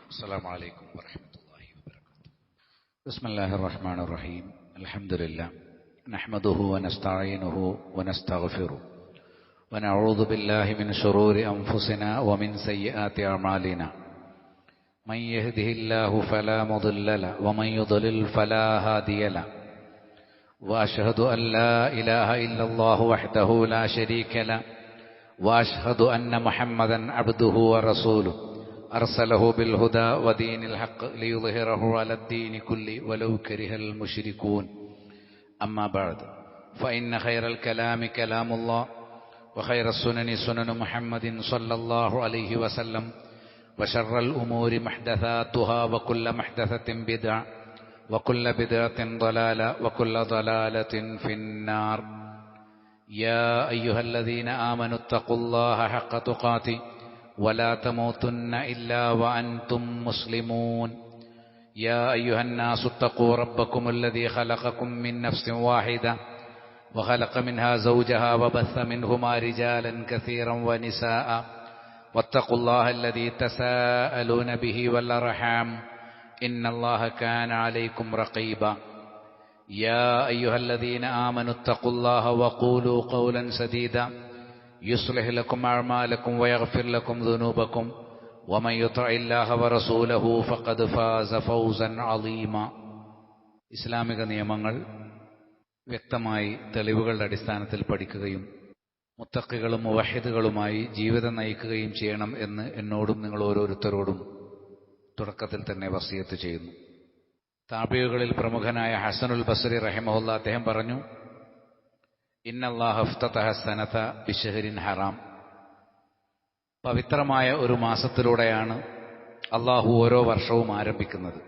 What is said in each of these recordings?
السلام عليكم ورحمة الله وبركاته. بسم الله الرحمن الرحيم. الحمد لله نحمده ونستعينه ونستغفره ونعوذ بالله من شرور أنفسنا ومن سيئات أعمالنا. من يهده الله فلا مضل له ومن يضلل فلا هادي له. وأشهد أن لا إله إلا الله وحده لا شريك له وأشهد أن محمدا عبده ورسوله أرسله بالهدى ودين الحق ليظهره على الدين كله ولو كره المشركون. أما بعد فإن خير الكلام كلام الله وخير السنن سنن محمد صلى الله عليه وسلم وشر الأمور محدثاتها وكل محدثة بدعة وكل بدعة ضلالة وكل ضلالة في النار. يا أيها الذين آمنوا اتقوا الله حق تقاته ولا تموتن إلا وأنتم مسلمون. يا أيها الناس اتقوا ربكم الذي خلقكم من نفس واحدة وخلق منها زوجها وبث منهما رجالا كثيرا ونساء واتقوا الله الذي تساءلون به والأرحام إن الله كان عليكم رقيبا. يا أيها الذين آمنوا اتقوا الله وقولوا قولا سديدا يصلح لكم أعمالكم ويغفر لكم ذنوبكم ومن يطع الله ورسوله فقد فاز فوزا عظيما. ഇസ്ലാമിക നിയമങ്ങൾ വ്യക്തമായി തെളിവുകളുടെ അടിസ്ഥാനത്തിൽ പഠിക്കുകയും മുത്തഖികളും മുവഹിദുകളുമായി ജീവിതം നയിക്കുകയും ചെയ്യണം എന്ന് എന്നോടും നിങ്ങൾ ഓരോരുത്തരോടും തുടക്കത്തിൽ തന്നെ വസിയത്ത് ചെയ്യുന്നു. താബിഈകളിൽ പ്രമുഖനായ ഹസനുൽ ബസ്രി റഹിമഹുല്ലാ അദ്ദേഹം പറഞ്ഞു, ഇന്നല്ലാഹ ഇഫ്തതഹ സനത ബിശഹരിൻ ഹറാം. പവിത്രമായ ഒരു മാസത്തിലൂടെയാണ് അള്ളാഹു ഓരോ വർഷവും ആരംഭിക്കുന്നത്.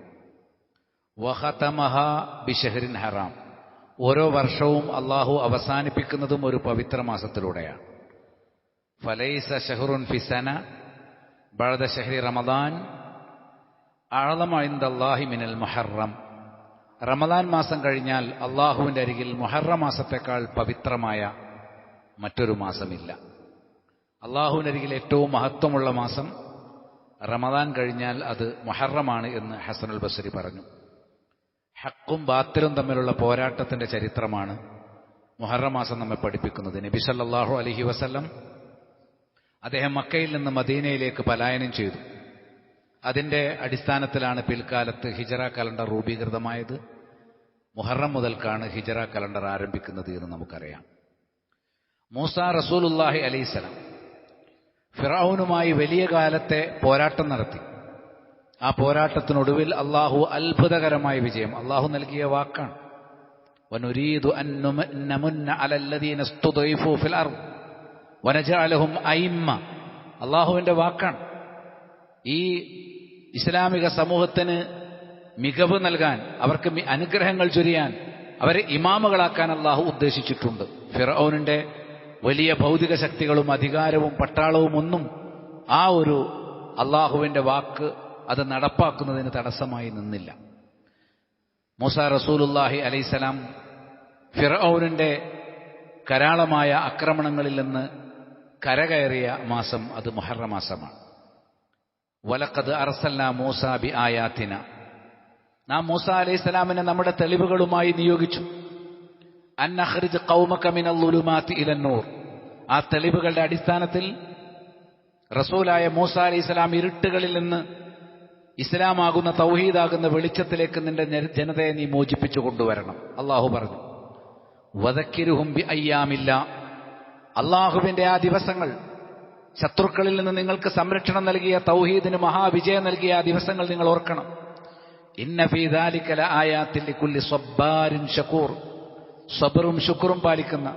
വഖതമഹ ബിശഹരിൻ ഹറാം. ഓരോ വർഷവും അള്ളാഹു അവസാനിപ്പിക്കുന്നതും ഒരു പവിത്ര മാസത്തിലൂടെയാണ്. ഫലൈസ ശഹ്റുൻ ഫി സന ബഅദ ശഹ്രി റമദാൻ അഅ്ളമ ഇൻദല്ലാഹി മിനൽ മുഹറം. റമദാൻ മാസം കഴിഞ്ഞാൽ അള്ളാഹുവിൻ്റെ അരികിൽ മുഹറം മാസത്തെക്കാൾ പവിത്രമായ മറ്റൊരു മാസമില്ല. അള്ളാഹുവിൻ്റെ അരികിൽ ഏറ്റവും മഹത്വമുള്ള മാസം റമദാൻ കഴിഞ്ഞാൽ അത് മുഹറമാണ് എന്ന് ഹസനുൽ ബസ്രി പറഞ്ഞു. ഹക്കും ബാത്തിലും തമ്മിലുള്ള പോരാട്ടത്തിന്റെ ചരിത്രമാണ് മുഹറം മാസം നമ്മെ പഠിപ്പിക്കുന്നത്. നബി സല്ലല്ലാഹു അലൈഹി വസല്ലം അദ്ദേഹം മക്കയിൽ നിന്ന് മദീനയിലേക്ക് പലായനം ചെയ്തു. അതിന്റെ അടിസ്ഥാനത്തിലാണ് പിൽക്കാലത്ത് ഹിജറ കലണ്ടർ രൂപീകൃതമായത്. മുഹറം മുതൽക്കാണ് ഹിജറ കലണ്ടർ ആരംഭിക്കുന്നത് എന്ന് നമുക്കറിയാം. മൂസാ റസൂലുള്ളാഹി അലൈഹിസ്സലാം ഫിറഔനുമായി വലിയ കാലത്തെ പോരാട്ടം നടത്തി. ആ പോരാട്ടത്തിനൊടുവിൽ അള്ളാഹു അത്ഭുതകരമായ വിജയം അള്ളാഹു നൽകിയ വാക്കാണ്. വനുരീദു അൻ നമുന്ന അലല്ലദീന ഇസ്തുദൈഫു ഫിൽ അർദ് വനജഅലഹും അയിമ്മ. അള്ളാഹുവിന്റെ വാക്കാണ്. ഈ ഇസ്ലാമിക സമൂഹത്തിന് മികവ് നൽകാൻ, അവർക്ക് അനുഗ്രഹങ്ങൾ ചൊരിയാൻ, അവരെ ഇമാമുകളാക്കാൻ അള്ളാഹു ഉദ്ദേശിച്ചിട്ടുണ്ട്. ഫിറഔനിന്റെ വലിയ ഭൗതിക ശക്തികളും അധികാരവും പട്ടാളവും ഒന്നും ആ ഒരു അള്ളാഹുവിന്റെ വാക്ക് അത് നടപ്പാക്കുന്നതിന് തടസ്സമായി നിന്നില്ല. മൂസാ റസൂലുള്ളാഹി അലൈഹിസ്സലാം ഫിറഔനിന്റെ കരാളമായ ആക്രമണങ്ങളിൽ നിന്ന് കരകയറിയ മാസം അത് മുഹറം മാസമാണ്. വലഖദ് അർസൽനാ മൂസാ ബി ആയാതിന. നാം മൂസാ അലൈഹിസ്സലാമിനെ നമ്മുടെ തെളിവുകളുമായി നിയോഗിച്ചു. അൻ അഖ്രിജ് ഖൗമക മിനൽ ളുലുമാതി ഇലൻ നൂർ. ആ തെളിവുകളുടെ അടിസ്ഥാനത്തിൽ റസൂലായ മൂസാ അലൈഹിസ്സലാം ഇരുട്ടുകളിൽ നിന്ന് ഇസ്ലാമാകുന്ന തൗഹീദാകുന്ന വെളിച്ചത്തിലേക്ക് നിന്റെ ജനതയെ നീ മോചിപ്പിച്ചു കൊണ്ടുവരണം. അള്ളാഹു പറഞ്ഞു, വദക്കിരുഹും ബി അയ്യാമില്ല. അള്ളാഹുവിന്റെ ആ ദിവസങ്ങൾ, ശത്രുക്കളിൽ നിന്ന് നിങ്ങൾക്ക് സംരക്ഷണം നൽകിയ, തൗഹീദിന് മഹാവിജയം നൽകിയ ആ ദിവസങ്ങൾ നിങ്ങൾ ഓർക്കണം. ഇന്ന ഫീ ദാലിക ലആയാത്തിൻ ലികുല്ലി സ്വബ്ബാരിൻ ശകൂർ. സബറും ശുക്റും പാലിക്കുന്ന,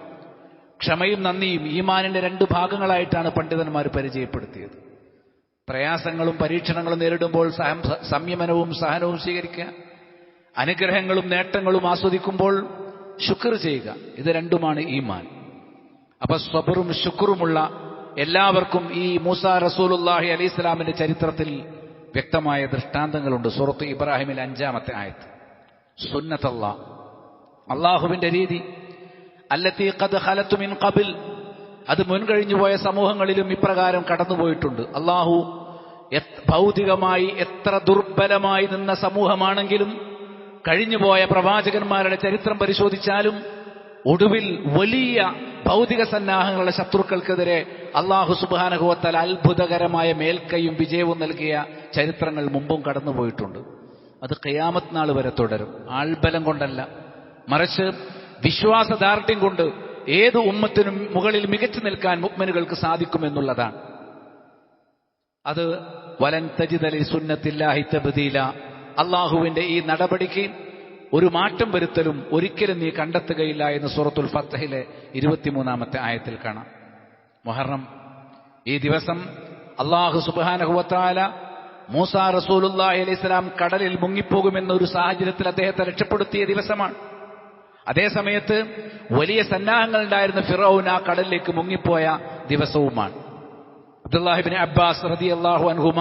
ക്ഷമയും നന്ദിയും ഈമാനിന്റെ രണ്ട് ഭാഗങ്ങളായിട്ടാണ് പണ്ഡിതന്മാർ പരിചയപ്പെടുത്തിയത്. പ്രയാസങ്ങളും പരീക്ഷണങ്ങളും നേരിടുമ്പോൾ സംയമനവും സഹനവും സ്വീകരിക്കുക, അനുഗ്രഹങ്ങളും നേട്ടങ്ങളും ആസ്വദിക്കുമ്പോൾ ശുക്ർ ചെയ്യുക. ഇത് രണ്ടുമാണ് ഈമാൻ. അപ്പൊ സബറും ശുക്റുമുള്ള എല്ലാവർക്കും ഈ മൂസാ റസൂലുള്ളാഹി അലൈഹിസ്സലാമിന്റെ ചരിത്രത്തിൽ വ്യക്തമായ ദൃഷ്ടാന്തങ്ങളുണ്ട്. സൂറത്ത് ഇബ്രാഹിമിൽ 5-ാമത്തെ ആയത്ത്. സുന്നത്തല്ലാഹ്, അള്ളാഹുവിന്റെ രീതി, അല്ലത്തി ഖദ് ഖലതു മിൻ ഖബൽ, അത് മുൻകഴിഞ്ഞുപോയ സമൂഹങ്ങളിലും ഇപ്രകാരം കടന്നുപോയിട്ടുണ്ട്. അള്ളാഹു ഭൗതികമായി എത്ര ദുർബലമായി നിന്ന സമൂഹമാണെങ്കിലും കഴിഞ്ഞുപോയ പ്രവാചകന്മാരുടെ ചരിത്രം പരിശോധിച്ചാലും ഒടുവിൽ വലിയ ഭൗതിക സന്നാഹങ്ങളുടെ ശത്രുക്കൾക്കെതിരെ അല്ലാഹു സുബ്ഹാനഹു വ തആല അത്ഭുതകരമായ മേൽക്കൈയും വിജയവും നൽകിയ ചരിത്രങ്ങൾ മുമ്പും കടന്നുപോയിട്ടുണ്ട്. അത് ഖിയാമത്ത് നാൾ വരെ തുടരും. ആൾബലം കൊണ്ടല്ല, മറിച്ച് വിശ്വാസദാർഢ്യം കൊണ്ട് ഏത് ഉമ്മത്തിനും മുകളിൽ മികച്ചു നിൽക്കാൻ മുഅ്മിനുകൾക്ക് സാധിക്കുമെന്നുള്ളതാണ്. അത് വലൻ തജിദ ലിസുന്നത്തില്ലാഹി തബ്ദീല, അള്ളാഹുവിന്റെ ഈ നടപടിക്ക് ഒരു മാറ്റം വരുത്തലും ഒരിക്കലും നീ കണ്ടെത്തുകയില്ല എന്ന് സൂറത്തുൽ ഫത്ഹിലെ 23-ാമത്തെ ആയത്തിൽ കാണാം. മുഹറം ഈ ദിവസം അല്ലാഹു സുബ്ഹാനഹു വ തആല മൂസാ റസൂലുള്ളാഹി അലൈഹിസ്സലാം കടലിൽ മുങ്ങിപ്പോകുമെന്നൊരു സാഹചര്യത്തിൽ അദ്ദേഹത്തെ രക്ഷപ്പെടുത്തിയ ദിവസമാണ്. അതേസമയത്ത് വലിയ സന്നാഹങ്ങൾ ഉണ്ടായിരുന്ന ഫിറഔൻ ആ കടലിലേക്ക് മുങ്ങിപ്പോയ ദിവസവുമാണ്. അബ്ദുല്ലാഹി ഇബ്നു അബ്ബാസ് റളിയല്ലാഹു അൻഹുമ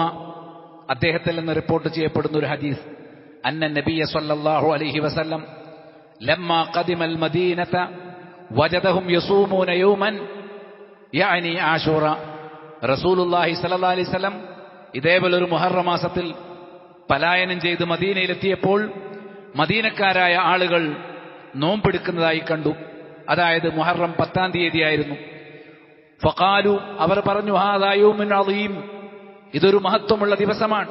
അദ്ദേഹത്തിൽ നിന്ന് റിപ്പോർട്ട് ചെയ്യപ്പെടുന്ന ഒരു ഹദീസ്, അന്ന നബിയ സല്ലല്ലാഹു അലൈഹി വസല്ലം ലമ്മാ ഖദിമൽ മദീനത വജദഹും യസൂമൂന യൗമൻ യഅനി ആശൂറ. റസൂലുള്ളാഹി സ്വല്ലല്ലാഹു അലൈഹി വസല്ലം ഇതേപോലെ ഒരു മുഹറം മാസത്തിൽ പലായനം ചെയ്ത് മദീനയിലെത്തിയപ്പോൾ മദീനക്കാരായ ആളുകൾ നോമ്പെടുക്കുന്നതായി കണ്ടു. അതായത് മുഹറം 10-ാം തീയതിയായിരുന്നു. ഫഖാലു, അവർ പറഞ്ഞു, ഹാദാ യൗമുൻ അളീം, ഇതൊരു മഹത്വമുള്ള ദിവസമാണ്.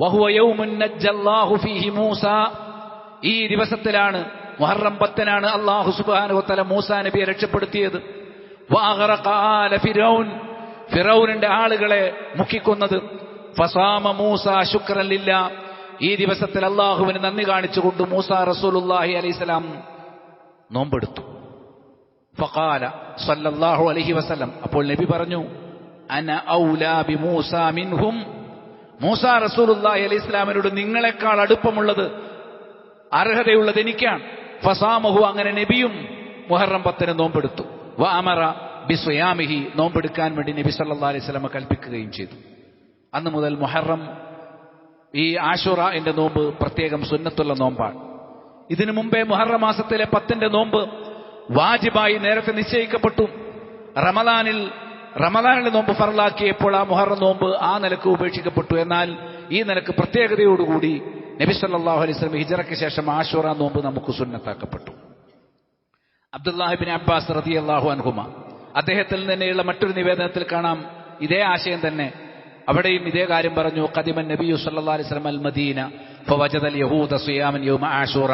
വഹുവ യൗമുൻ നജ്ജല്ലാഹു ഫീഹി മൂസ, ഈ ദിവസത്തിലാണ് മുഹറം 10-നാണ് അല്ലാഹു സുബ്ഹാനഹു വ തആല മൂസാ നബിയെ രക്ഷപ്പെടുത്തിയത്. വഅഗ്റഖ ആല ഫിറഔൻ, ഫിറൗനിന്റെ ആളുകളെ മുക്കിക്കൊന്നത്. ഫസാമ മൂസ ശുക്രൻ ലില്ലാ, ഈ ദിവസത്തിൽ അല്ലാഹുവിന് നന്ദി കാണിച്ചുകൊണ്ട് മൂസാ റസൂലുള്ളാഹി അലൈഹിസ്സലാം നോമ്പെടുത്തു. ഫഖാല സല്ലല്ലാഹു അലൈഹി വസല്ലം, അപ്പോൾ നബി പറഞ്ഞു, അന ഔലാ ബി മൂസ മിൻഹും, മൂസാ റസൂലുള്ളാഹി അലൈഹി സ്വലാമിനോട് നിങ്ങളെക്കാൾ അടുപ്പമുള്ളത്, അർഹതയുള്ളത് എനിക്കാണ്. ഫസാമഹു, അങ്ങനെ നബിയും മുഹറം 10-ന് നോമ്പെടുത്തു. വ അമറ ബിസ്വയാമിഹി, നോമ്പെടുക്കാൻ വേണ്ടി നബി സല്ലല്ലാഹു അലൈഹി വസല്ലം കൽപ്പിക്കുകയും ചെയ്തു. അന്ന് മുതൽ മുഹറം ഈ ആശുറയുടെ നോമ്പ് പ്രത്യേകം സുന്നത്തുള്ള നോമ്പാണ്. ഇതിനു മുമ്പേ മുഹറം മാസത്തിലെ 10-ന്റെ നോമ്പ് വാജിബായി നേരത്തെ നിശ്ചയിക്കപ്പെട്ടു. റമദാനിൽ നോമ്പ് ഫർളാക്കിയപ്പോൾ ആ മുഹറം നോമ്പ് ആ നിലക്ക് ഉപേക്ഷിക്കപ്പെട്ടു. എന്നാൽ ഈ നിലക്ക് പ്രത്യേകതയോടുകൂടി നബി സല്ലല്ലാഹു അലൈഹി വസല്ലം ഹിജ്റയ്ക്ക് ശേഷം ആശുറ നോമ്പ് നമുക്ക് സുന്നത്താക്കപ്പെട്ടു. അബ്ദുല്ലാഹി ഇബ്നു അബ്ബാസ് റളിയല്ലാഹു അൻഹുമ അദ്ദേഹത്തിൽ തന്നെയുള്ള മറ്റൊരു നിവേദനത്തിൽ കാണാം ഇതേ ആശയം തന്നെ. അവിടെയും ഇതേ കാര്യം പറഞ്ഞു. ഖദിമൻ നബിയു സല്ലല്ലാഹു അലൈഹി വസല്ലം അൽ മദീന ഫവജദൽ യഹൂദ സിയാമൻ യൗമ ആശുറ,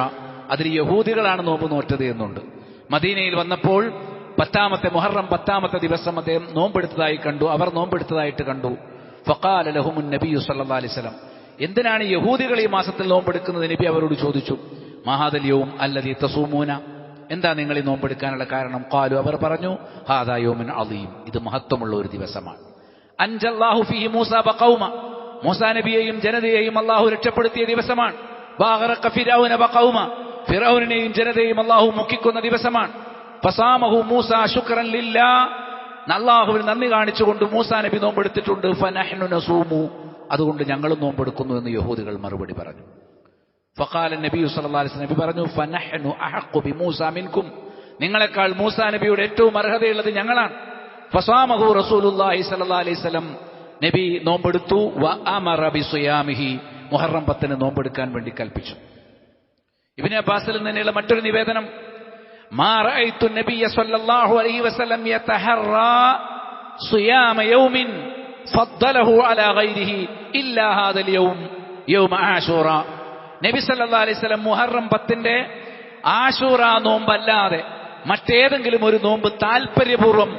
അതിൽ യഹൂദികളാണ് നോമ്പ് നോറ്റത് എന്നുണ്ട്. മദീനയിൽ വന്നപ്പോൾ മുഹറം 10-ാമത്തെ ദിവസം അദ്ദേഹം നോമ്പെടുത്തതായി കണ്ടു, അവർ നോമ്പെടുത്തതായിട്ട് കണ്ടു. ഫഖാല ലഹുമുൻ നബിയു സല്ലല്ലാഹു അലൈഹി വസല്ലം, എന്തിനാണ് യഹൂദികൾ ഈ മാസത്തിൽ നോമ്പെടുക്കുന്നത്? നബി അവരോട് ചോദിച്ചു. മഹാദൽ യൗം അല്ലദീ തസൂമൂന, എന്താ നിങ്ങൾ ഈ നോമ്പെടുക്കാനുള്ള കാരണം? ഖാലു, അവർ പറഞ്ഞു, ഹാദാ യൗമുൻ അളീം, ഇത് മഹത്വമുള്ള ഒരു ദിവസമാണ്. അൻജല്ലാഹു ഫീഹി മൂസ ബഖൗമ, മൂസാ നബിയെയും ജനതയെയും അല്ലാഹു രക്ഷപ്പെടുത്തിയ ദിവസമാണ്. വഅഗ്റഖ ഫിറഔന ബഖൗമ, ഫിറഔനെയും ജനതയെയും അല്ലാഹു മുക്കിക്കുന്ന ദിവസമാണ്. ഫസാമഹു മൂസ ശുക്രൻ ലില്ലാ, അല്ലാഹുവിന് നന്ദി കാണിച്ചുകൊണ്ട് മൂസാ നബി നോമ്പെടുത്തിട്ടുണ്ട്. ഫനഹ്നു നസൂമു, അതുകൊണ്ട് ഞങ്ങളും നോമ്പെടുക്കുന്നു എന്ന് യഹൂദികൾ മറുപടി പറഞ്ഞു. ഫഖാല നബി സല്ലല്ലാഹു അലൈഹി വസല്ലം, നബി പറഞ്ഞു, ഫനഹ്നു അഹഖു ബിമൂസ മിൻകും, നിങ്ങളെക്കാൾ മൂസാ നബിയുടെ ഏറ്റവും അർഹതയുള്ളത് ഞങ്ങളാണ്. ഫസാമഹു റസൂലുള്ളാഹി സ്വല്ലല്ലാഹു അലൈഹി വസല്ലം, നബി നോമ്പെടുത്തു. വ അമറ ബിസിയാമിഹി, മുഹറം 10-ന് നോമ്പെടുക്കാൻ വേണ്ടി കൽപ്പിച്ചു. ഇബ്നു അബ്ബാസിൽ നിന്നുള്ള മറ്റൊരു നിവേദനം, മാ റഅയ്തു നബിയ സ്വല്ലല്ലാഹു അലൈഹി വസല്ലം യതഹറാ സിയാമ യൗമിൻ ഫദ്ദലഹു അലാ ഗൈരിഹി ഇല്ലാ ഹാദൽ യൗം യൗമ ആശൂറ. നബി സല്ലല്ലാഹു അലൈഹി വസല്ലം മുഹറം 10-ന്റെ ആശൂറ നോമ്പല്ലാതെ മറ്റേതെങ്കിലും ഒരു നോമ്പ് താല്പര്യപൂർവ്വം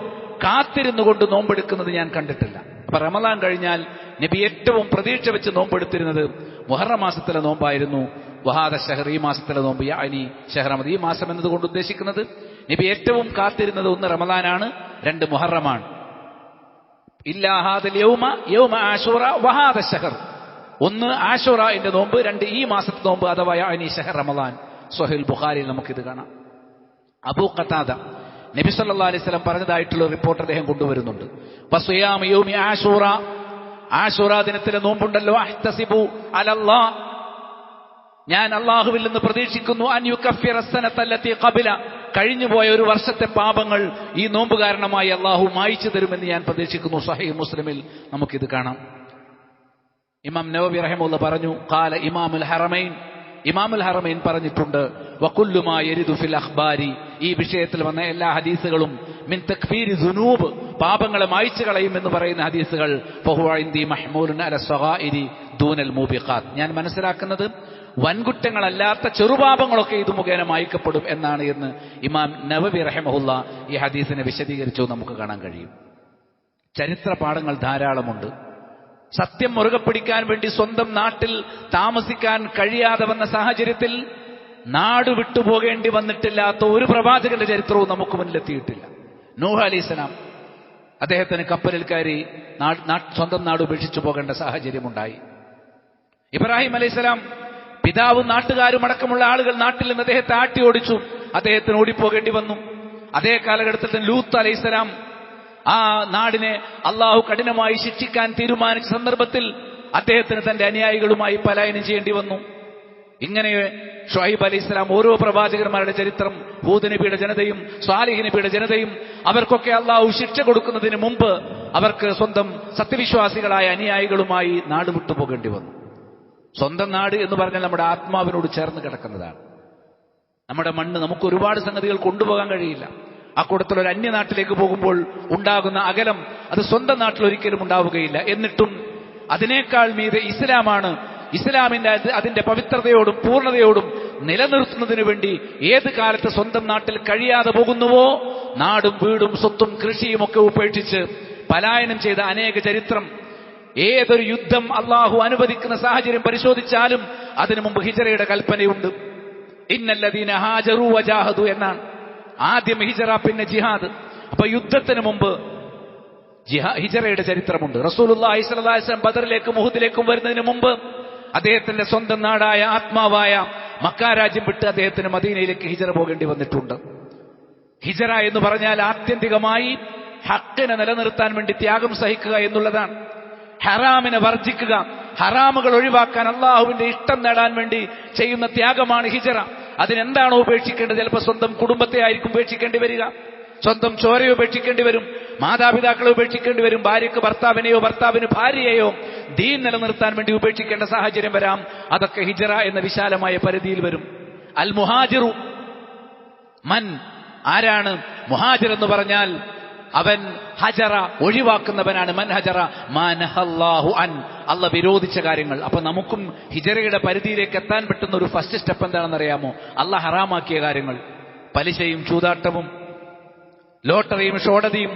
കാത്തിരുന്നു കൊണ്ട് നോമ്പെടുക്കുന്നത് ഞാൻ കണ്ടിട്ടില്ല. അപ്പൊ റമദാൻ കഴിഞ്ഞാൽ നബി ഏറ്റവും പ്രതീക്ഷ വെച്ച് നോമ്പെടുത്തിരുന്നത് മുഹറം മാസത്തിലെ നോമ്പായിരുന്നു. വഹാദ ഷഹർ, ഈ മാസത്തിലെ നോമ്പ്, യാനി ഷഹ്റമദ്, ഈ മാസം എന്നതുകൊണ്ട് ഉദ്ദേശിക്കുന്നത് നബി ഏറ്റവും കാത്തിരുന്നത് 1 റമദാനാണ്, 2 മുഹറമാണ്. ഇല്ലാ ഹാദൽ യൗമ യൗമ ആശൂറ വഹാദ ഷഹർ, 1 ആശൂറയുടെ നോമ്പ്, 2 ഈ മാസത്തെ നോമ്പ്, അഥവാ യാനി ഷഹർ റമദാൻ. സ്വഹീഹുൽ ബുഖാരിയിൽ നമുക്കിത് കാണാം. അബൂ ഖതാദ നബി സല്ലല്ലാഹു അലൈഹി വസല്ലം പറഞ്ഞതായിട്ടുള്ള റിപ്പോർട്ട് അദ്ദേഹം കൊണ്ടുവരുന്നുണ്ട്. വസിയാമു യൗമി ആശൂറ, ആശൂറ ദിനത്തിലെ നോമ്പുണ്ടല്ലോ, അഹ്തസിബു അലല്ലാഹ്, ഞാൻ അല്ലാഹുവിൽ നിന്ന് പ്രതീക്ഷിക്കുന്നു, അൻ യുകഫിറ സനതല്ലതി ഖബല, കഴിഞ്ഞുപോയ ഒരു വർഷത്തെ പാപങ്ങൾ ഈ നോമ്പ് കാരണമായി അല്ലാഹു മായിച്ചു തരുമെന്ന് ഞാൻ പ്രതീക്ഷിക്കുന്നു. സഹീഹ് മുസ്ലിമിൽ നമുക്കിത് കാണാം. ഇമാം നവവി റഹിമഹുല്ലാഹ് പറഞ്ഞു, ഖാല ഇമാമുൽ ഹറമൈൻ പറഞ്ഞിട്ടുണ്ട്, വകുല്ലു മാ യരിദു ഫിൽ അഖ്ബാരി, ഈ വിഷയത്തിൽ വന്ന എല്ലാ ഹദീസുകളും, മിൻ തക്ഫീരി ദുനൂബ്, പാപങ്ങളെ മായ്ച്ചു കളയും എന്ന് പറയുന്ന ഹദീസുകൾ, ഫഹുവ ഇൻദി മഹ്മൂലുൻ അല സ്വഗായിരി ദൂനൽ മൂബിഖാത്ത്, ഞാൻ മനസ്സിലാക്കുന്നത് വൻകുറ്റങ്ങളല്ലാത്ത ചെറുപാപങ്ങളൊക്കെ ഇത് മുഖേന മായ്ക്കപ്പെടും എന്നാണ് എന്ന് ഇമാം നവവി റഹിമഹുല്ലാഹ് ഈ ഹദീസിനെ വിശദീകരിച്ചു നമുക്ക് കാണാൻ കഴിയും. ചരിത്ര പാഠങ്ങൾ ധാരാളമുണ്ട്. സത്യം മുറുകെ പിടിക്കാൻ വേണ്ടി സ്വന്തം നാട്ടിൽ താമസിക്കാൻ കഴിയാതെ വന്ന സാഹചര്യത്തിൽ നാട് വിട്ടുപോകേണ്ടി വന്നിട്ടില്ലാത്ത ഒരു പ്രവാചകന്റെ ചരിത്രവും നമുക്ക് മുന്നിലെത്തിയിട്ടില്ല. നൂഹ് അലൈഹിസ്സലാം, അദ്ദേഹത്തിന് കപ്പലിൽ കയറി സ്വന്തം നാട് ഉപേക്ഷിച്ചു പോകേണ്ട സാഹചര്യമുണ്ടായി. ഇബ്രാഹിം അലൈഹിസ്സലാം, പിതാവും നാട്ടുകാരും അടക്കമുള്ള ആളുകൾ നാട്ടിൽ നിന്ന് അദ്ദേഹത്തെ ആട്ടി ഓടിച്ചു, അദ്ദേഹത്തിന് ഓടിപ്പോകേണ്ടി വന്നു. അതേ കാലഘട്ടത്തിൽ ലൂത്ത് അലൈഹിസ്സലാം ആ നാടിനെ അള്ളാഹു കഠിനമായി ശിക്ഷിക്കാൻ തീരുമാനിച്ച സന്ദർഭത്തിൽ അദ്ദേഹത്തിന് തന്റെ അനുയായികളുമായി പലായനം ചെയ്യേണ്ടി വന്നു. ഇങ്ങനെ ഷുഐബ് അലൈഹിസ്സലാം, ഓരോ പ്രവാചകന്മാരുടെ ചരിത്രം, ഹൂദ് നബിയുടെ ജനതയും സ്വാലിഹ് നബിയുടെ ജനതയും, അവർക്കൊക്കെ അള്ളാഹു ശിക്ഷ കൊടുക്കുന്നതിന് മുമ്പ് അവർക്ക് സ്വന്തം സത്യവിശ്വാസികളായ അനുയായികളുമായി നാട് വിട്ടുപോകേണ്ടി വന്നു. സ്വന്തം നാട് എന്ന് പറഞ്ഞാൽ നമ്മുടെ ആത്മാവിനോട് ചേർന്ന് കിടക്കുന്നതാണ്. നമ്മുടെ മണ്ണ്, നമുക്ക് ഒരുപാട് സംഗതികൾ കൊണ്ടുപോകാൻ കഴിയില്ല. ആ കൂട്ടത്തിൽ ഒരു അന്യനാട്ടിലേക്ക് പോകുമ്പോൾ ഉണ്ടാകുന്ന അകലം അത് സ്വന്തം നാട്ടിൽ ഒരിക്കലും ഉണ്ടാവുകയില്ല. എന്നിട്ടും അതിനേക്കാൾ മീതെ ഇസ്ലാമാണ്. ഇസ്ലാമിന്റെ അതിന്റെ പവിത്രതയോടും പൂർണ്ണതയോടും നിലനിർത്തുന്നതിനു വേണ്ടി ഏത് കാലത്ത് സ്വന്തം നാട്ടിൽ കഴിയാതെ പോകുന്നുവോ, നാടും വീടും സ്വത്തും കൃഷിയും ഒക്കെ ഉപേക്ഷിച്ച് പലായനം ചെയ്ത അനേക ചരിത്രം. ഏതൊരു യുദ്ധം അള്ളാഹു അനുവദിക്കുന്ന സാഹചര്യം പരിശോധിച്ചാലും അതിനു മുമ്പ് ഹിജറയുടെ കൽപ്പനയുണ്ട്. ഇന്നല്ലദീന ഹാജറു വജാഹദു എന്നാണ്. ആദ്യം ഹിജറ, പിന്നെ ജിഹാദ്. അപ്പൊ യുദ്ധത്തിന് മുമ്പ് ഹിജറയുടെ ചരിത്രമുണ്ട്. റസൂലുള്ളാഹി സ്വല്ലല്ലാഹി അലൈഹി വസല്ലം ബദറിലേക്കും ഉഹുദിലേക്കും വരുന്നതിന് മുമ്പ് അദ്ദേഹത്തിന്റെ സ്വന്തം നാടായ ആത്മാവായ മക്ക രാജ്യം വിട്ട് അദ്ദേഹത്തിന് മദീനയിലേക്ക് ഹിജറ പോകേണ്ടി വന്നിട്ടുണ്ട്. ഹിജറ എന്ന് പറഞ്ഞാൽ ആത്യന്തികമായി ഹക്കിനെ നിലനിർത്താൻ വേണ്ടി ത്യാഗം സഹിക്കുക എന്നുള്ളതാണ്. ഹറാമിനെ വർജിക്കുക, ഹറാമുകൾ ഒഴിവാക്കാൻ അള്ളാഹുവിന്റെ ഇഷ്ടം നേടാൻ വേണ്ടി ചെയ്യുന്ന ത്യാഗമാണ് ഹിജറ. അതിനെന്താണോ ഉപേക്ഷിക്കേണ്ടത്? ചിലപ്പോൾ സ്വന്തം കുടുംബത്തെ ആയിരിക്കും ഉപേക്ഷിക്കേണ്ടി വരിക, സ്വന്തം ചോരയെ ഉപേക്ഷിക്കേണ്ടി വരും, മാതാപിതാക്കളെ ഉപേക്ഷിക്കേണ്ടി വരും, ഭാര്യയ്ക്ക് ഭർത്താവിനെയോ ഭർത്താവിന് ഭാര്യയെയോ ദീൻ നിലനിർത്താൻ വേണ്ടി ഉപേക്ഷിക്കേണ്ട സാഹചര്യം വരാം. അതൊക്കെ ഹിജറ എന്ന വിശാലമായ പരിധിയിൽ വരും. അൽ മുഹാജിറു മൻ, ആരാണ് മുഹാജിർ എന്ന് പറഞ്ഞാൽ? അവൻ ഹജറ, ഒഴിവാക്കുന്നവനാണ്. മൻ ഹജറ മാ നഹല്ലാഹു അൻ, അള്ളാഹ് വിരോധിച്ച കാര്യങ്ങൾ. അപ്പൊ നമുക്കും ഹിജറയുടെ പരിധിയിലേക്ക് എത്താൻ പറ്റുന്ന ഒരു ഫസ്റ്റ് സ്റ്റെപ്പ് എന്താണെന്ന് അറിയാമോ? അള്ളാഹ് ഹറാമാക്കിയ കാര്യങ്ങൾ, പലിശയും ചൂതാട്ടവും ലോട്ടറിയും ഷോടതിയും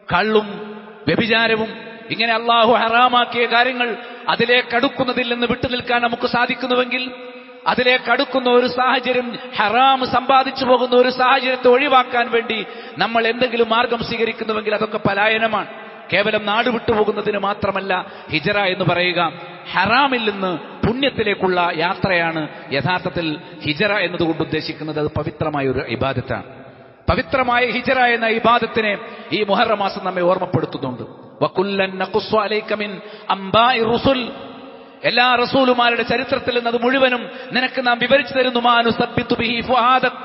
കള്ളും വ്യഭിചാരവും, ഇങ്ങനെ അള്ളാഹു ഹറാമാക്കിയ കാര്യങ്ങൾ, അതിലേക്ക് അടുക്കുന്നതിൽ നിന്ന് വിട്ടുനിൽക്കാൻ നമുക്ക് സാധിക്കുന്നുവെങ്കിൽ, അതിലേക്ക് അടുക്കുന്ന ഒരു സാഹചര്യം, ഹറാം സമ്പാദിച്ചു പോകുന്ന ഒരു സാഹചര്യത്തെ ഒഴിവാക്കാൻ വേണ്ടി നമ്മൾ എന്തെങ്കിലും മാർഗം സ്വീകരിക്കുന്നുവെങ്കിൽ അതൊക്കെ പലായനമാണ്. കേവലം നാട് വിട്ടുപോകുന്നതിന് മാത്രമല്ല ഹിജറ എന്ന് പറയുക. ഹറാമിൽ നിന്ന് പുണ്യത്തിലേക്കുള്ള യാത്രയാണ് യഥാർത്ഥത്തിൽ ഹിജറ എന്നതുകൊണ്ട് ഉദ്ദേശിക്കുന്നത്. അത് പവിത്രമായ ഒരു ഇബാദത്താണ്. പവിത്രമായ ഹിജറ എന്ന ഇബാദത്തിനെ ഈ മുഹറം മാസം നമ്മെ ഓർമ്മപ്പെടുത്തുന്നുണ്ട്. വകുല്ലൻ നഖുസ്സു അലൈക മിൻ അംബാഇ റുസുൽ, എല്ലാ റസൂലുമാരുടെ ചരിത്രത്തിൽ നിന്ന് അത് മുഴുവനും നിനക്ക് നാം വിവരിച്ചു തരുന്നു. മാനുസബ്ബിതു ബിഹി ഫുആദക്,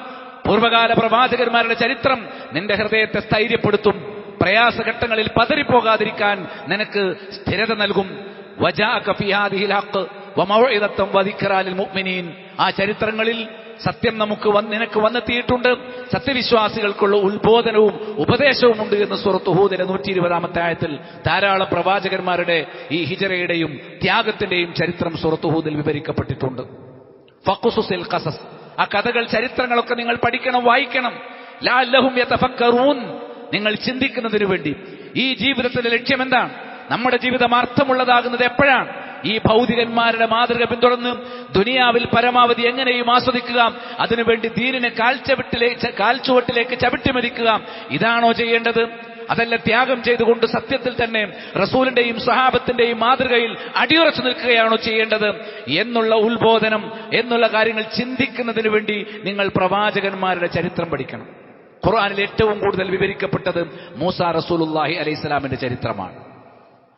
പൂർവ്വകാല പ്രവാചകന്മാരുടെ ചരിത്രം നിന്റെ ഹൃദയത്തെ സ്ഥൈര്യപ്പെടുത്തും, പ്രയാസഘട്ടങ്ങളിൽ പതറിപ്പോകാതിരിക്കാൻ നിനക്ക് സ്ഥിരത നൽകും. വജാഅക ഫീ ഹാദിഹിൽ ഹഖ് വമൗഇദത്തും വദിക്റാ ലിൽ മുഅ്മിനീൻ, ആ ചരിത്രങ്ങളിൽ സത്യം നിനക്ക് വന്നെത്തിയിട്ടുണ്ട്, സത്യവിശ്വാസികൾക്കുള്ള ഉത്ബോധനവും ഉപദേശവും ഉണ്ട് എന്ന് സൂറത്ത് ഹൂദിലെ 120-ാമത്തെ ആയത്തിൽ ധാരാളം പ്രവാചകന്മാരുടെ ഈ ഹിജറയുടെയും ത്യാഗത്തിന്റെയും ചരിത്രം സൂറത്ത് ഹൂദിൽ വിവരിക്കപ്പെട്ടിട്ടുണ്ട്. ഫഖ്സുസിൽ ഖസസ്, ആ കഥകൾ, ചരിത്രങ്ങളൊക്കെ നിങ്ങൾ പഠിക്കണം, വായിക്കണം. ലഅല്ലഹും യതഫക്കറൂൻ, നിങ്ങൾ ചിന്തിക്കുന്നതിനു വേണ്ടി. ഈ ജീവിതത്തിന്റെ ലക്ഷ്യം എന്താണ്? നമ്മുടെ ജീവിതം അർത്ഥമുള്ളതാകുന്നത് എപ്പോഴാണ്? ഈ ഭൗതികന്മാരുടെ മാതൃക പിന്തുടർന്ന് ദുനിയാവിൽ പരമാവധി എങ്ങനെയും ആസ്വദിക്കുക, അതിനുവേണ്ടി ദീനിനെ കാൽച്ചുവട്ടിലേക്ക് ചവിട്ടിമരിക്കുക, ഇതാണോ ചെയ്യേണ്ടത്? അതല്ല ത്യാഗം ചെയ്തുകൊണ്ട് സത്യത്തിൽ തന്നെ റസൂലിന്റെയും സഹാബത്തിന്റെയും മാതൃകയിൽ അടിയുറച്ചു നിൽക്കുകയാണോ ചെയ്യേണ്ടത് എന്നുള്ള ഉത്ബോധനം, എന്നുള്ള കാര്യങ്ങൾ ചിന്തിക്കുന്നതിന് വേണ്ടി നിങ്ങൾ പ്രവാചകന്മാരുടെ ചരിത്രം പഠിക്കണം. ഖുർആനിൽ ഏറ്റവും കൂടുതൽ വിവരിക്കപ്പെട്ടത് മൂസാ റസൂലുള്ളാഹി അലൈഹിസ്സലാമിന്റെ ചരിത്രമാണ്.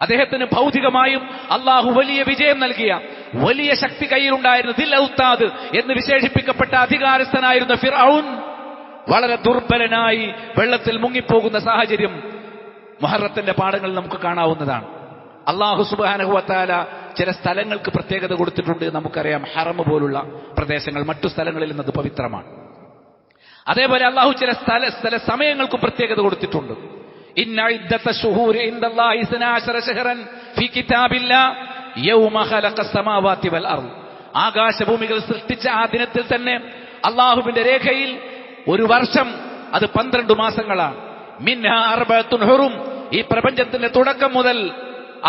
അദ്ദേഹത്തിന് ഭൗതികമായും അള്ളാഹു വലിയ വിജയം നൽകിയ, വലിയ ശക്തി കയ്യിലുണ്ടായിരുന്ന ദിൽ ഔത്താദ് എന്ന് വിശേഷിപ്പിക്കപ്പെട്ട അധികാരസ്ഥനായിരുന്ന ഫിർഔൻ വളരെ ദുർബലനായി വെള്ളത്തിൽ മുങ്ങിപ്പോകുന്ന സാഹചര്യം മുഹറത്തിന്റെ പാഠങ്ങളിൽ നമുക്ക് കാണാവുന്നതാണ്. അള്ളാഹു സുബ്ഹാനഹു വ തആല ചില സ്ഥലങ്ങൾക്ക് പ്രത്യേകത കൊടുത്തിട്ടുണ്ട്. നമുക്കറിയാം, ഹറം പോലുള്ള പ്രദേശങ്ങൾ മറ്റു സ്ഥലങ്ങളിൽ നിന്നത് പവിത്രമാണ്. അതേപോലെ അള്ളാഹു ചില സമയങ്ങൾക്കും പ്രത്യേകത കൊടുത്തിട്ടുണ്ട്. ഇന്ന ഇദ്ദത ശുഹൂരി ഇൻദല്ലാഹി 12 ശഹറൻ ഫീ കിതാബില്ലാഹ് യൗമ ഖലഖസ് സമാവാതി വൽ അർദ്. ആകാശഭൂമികൾ സൃഷ്ടിച്ച ആ ദിനത്തിൽ തന്നെ അള്ളാഹുവിന്റെ രേഖയിൽ ഒരു വർഷം അത് 12 മാസങ്ങളാണ്. മിൻഹാ അർബഅത്തുൻ ഹുറും. ഈ പ്രപഞ്ചത്തിന്റെ തുടക്കം മുതൽ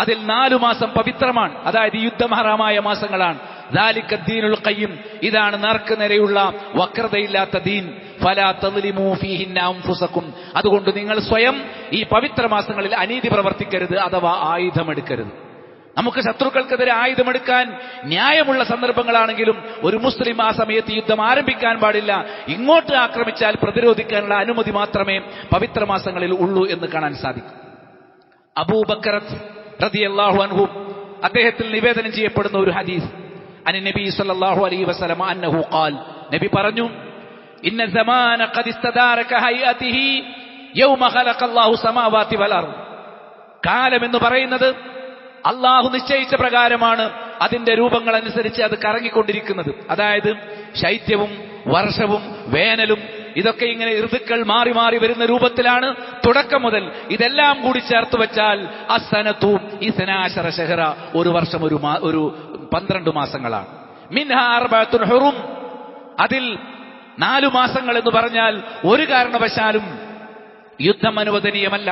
അതിൽ 4 മാസം പവിത്രമാണ്. അതായത് യുദ്ധം ഹറാമായ മാസങ്ങളാണ്. ദാലിക ദീനുൽ ഖയ്യിം. ഇതാണ് നേർക്കുനേരെയുള്ള വക്രതയില്ലാത്ത ദീൻ. ഫലാ തദ്ലിമൂ ഫീഹിന്ന അൻഫുസകും. അതുകൊണ്ട് നിങ്ങൾ സ്വയം ഈ പവിത്ര മാസങ്ങളിൽ അനീതി പ്രവർത്തിക്കരുത്, അഥവാ ആയുധമെടുക്കരുത്. നമുക്ക് ശത്രുക്കൾക്കെതിരെ ആയുധമെടുക്കാൻ ന്യായമുള്ള സന്ദർഭങ്ങളാണെങ്കിലും ഒരു മുസ്ലിം ആ സമയത്ത് യുദ്ധം ആരംഭിക്കാൻ പാടില്ല. ഇങ്ങോട്ട് ആക്രമിച്ചാൽ പ്രതിരോധിക്കാനുള്ള അനുമതി മാത്രമേ പവിത്ര മാസങ്ങളിൽ ഉള്ളൂ എന്ന് കാണാൻ സാധിക്കും. അബൂബക്കർ റളിയല്ലാഹു അൻഹു അദ്ദേഹത്തിൽ നിവേദനം ചെയ്യപ്പെടുന്ന ഒരു ഹദീസ്, അനി നബി സല്ലല്ലാഹു അലൈഹി വസല്ലം അന്നഹു ഖാൽ, നബി പറഞ്ഞു, ഇന്ന സമാന ഖദ് ഇസ്തദാര കഹൈഅതിഹി യൗമ ഖലഖല്ലാഹു സമാവാതി വൽ അർദ്. കാലം എന്ന് പറയുന്നത് അള്ളാഹു നിശ്ചയിച്ച പ്രകാരമാണ് അതിന്റെ രൂപങ്ങൾ അനുസരിച്ച് അത് കറങ്ങിക്കൊണ്ടിരിക്കുന്നത്. അതായത് ശൈത്യവും വർഷവും വേനലും ഇതൊക്കെ ഇങ്ങനെ ഋതുക്കൾ മാറി മാറി വരുന്ന രൂപത്തിലാണ് തുടക്കം മുതൽ. ഇതെല്ലാം കൂടി ചേർത്ത് വെച്ചാൽ അസ്സനതു ഇസ്നാഅശറ ശഹറ, ഒരു വർഷം ഒരു 12 മാസങ്ങളാണ്. മിൻഹാ അർബഅത്തുൻ ഹുറും. അതിൽ 4 മാസങ്ങൾ എന്ന് പറഞ്ഞാൽ ഒരു കാരണവശാലും യുദ്ധം അനുവദനീയമല്ല.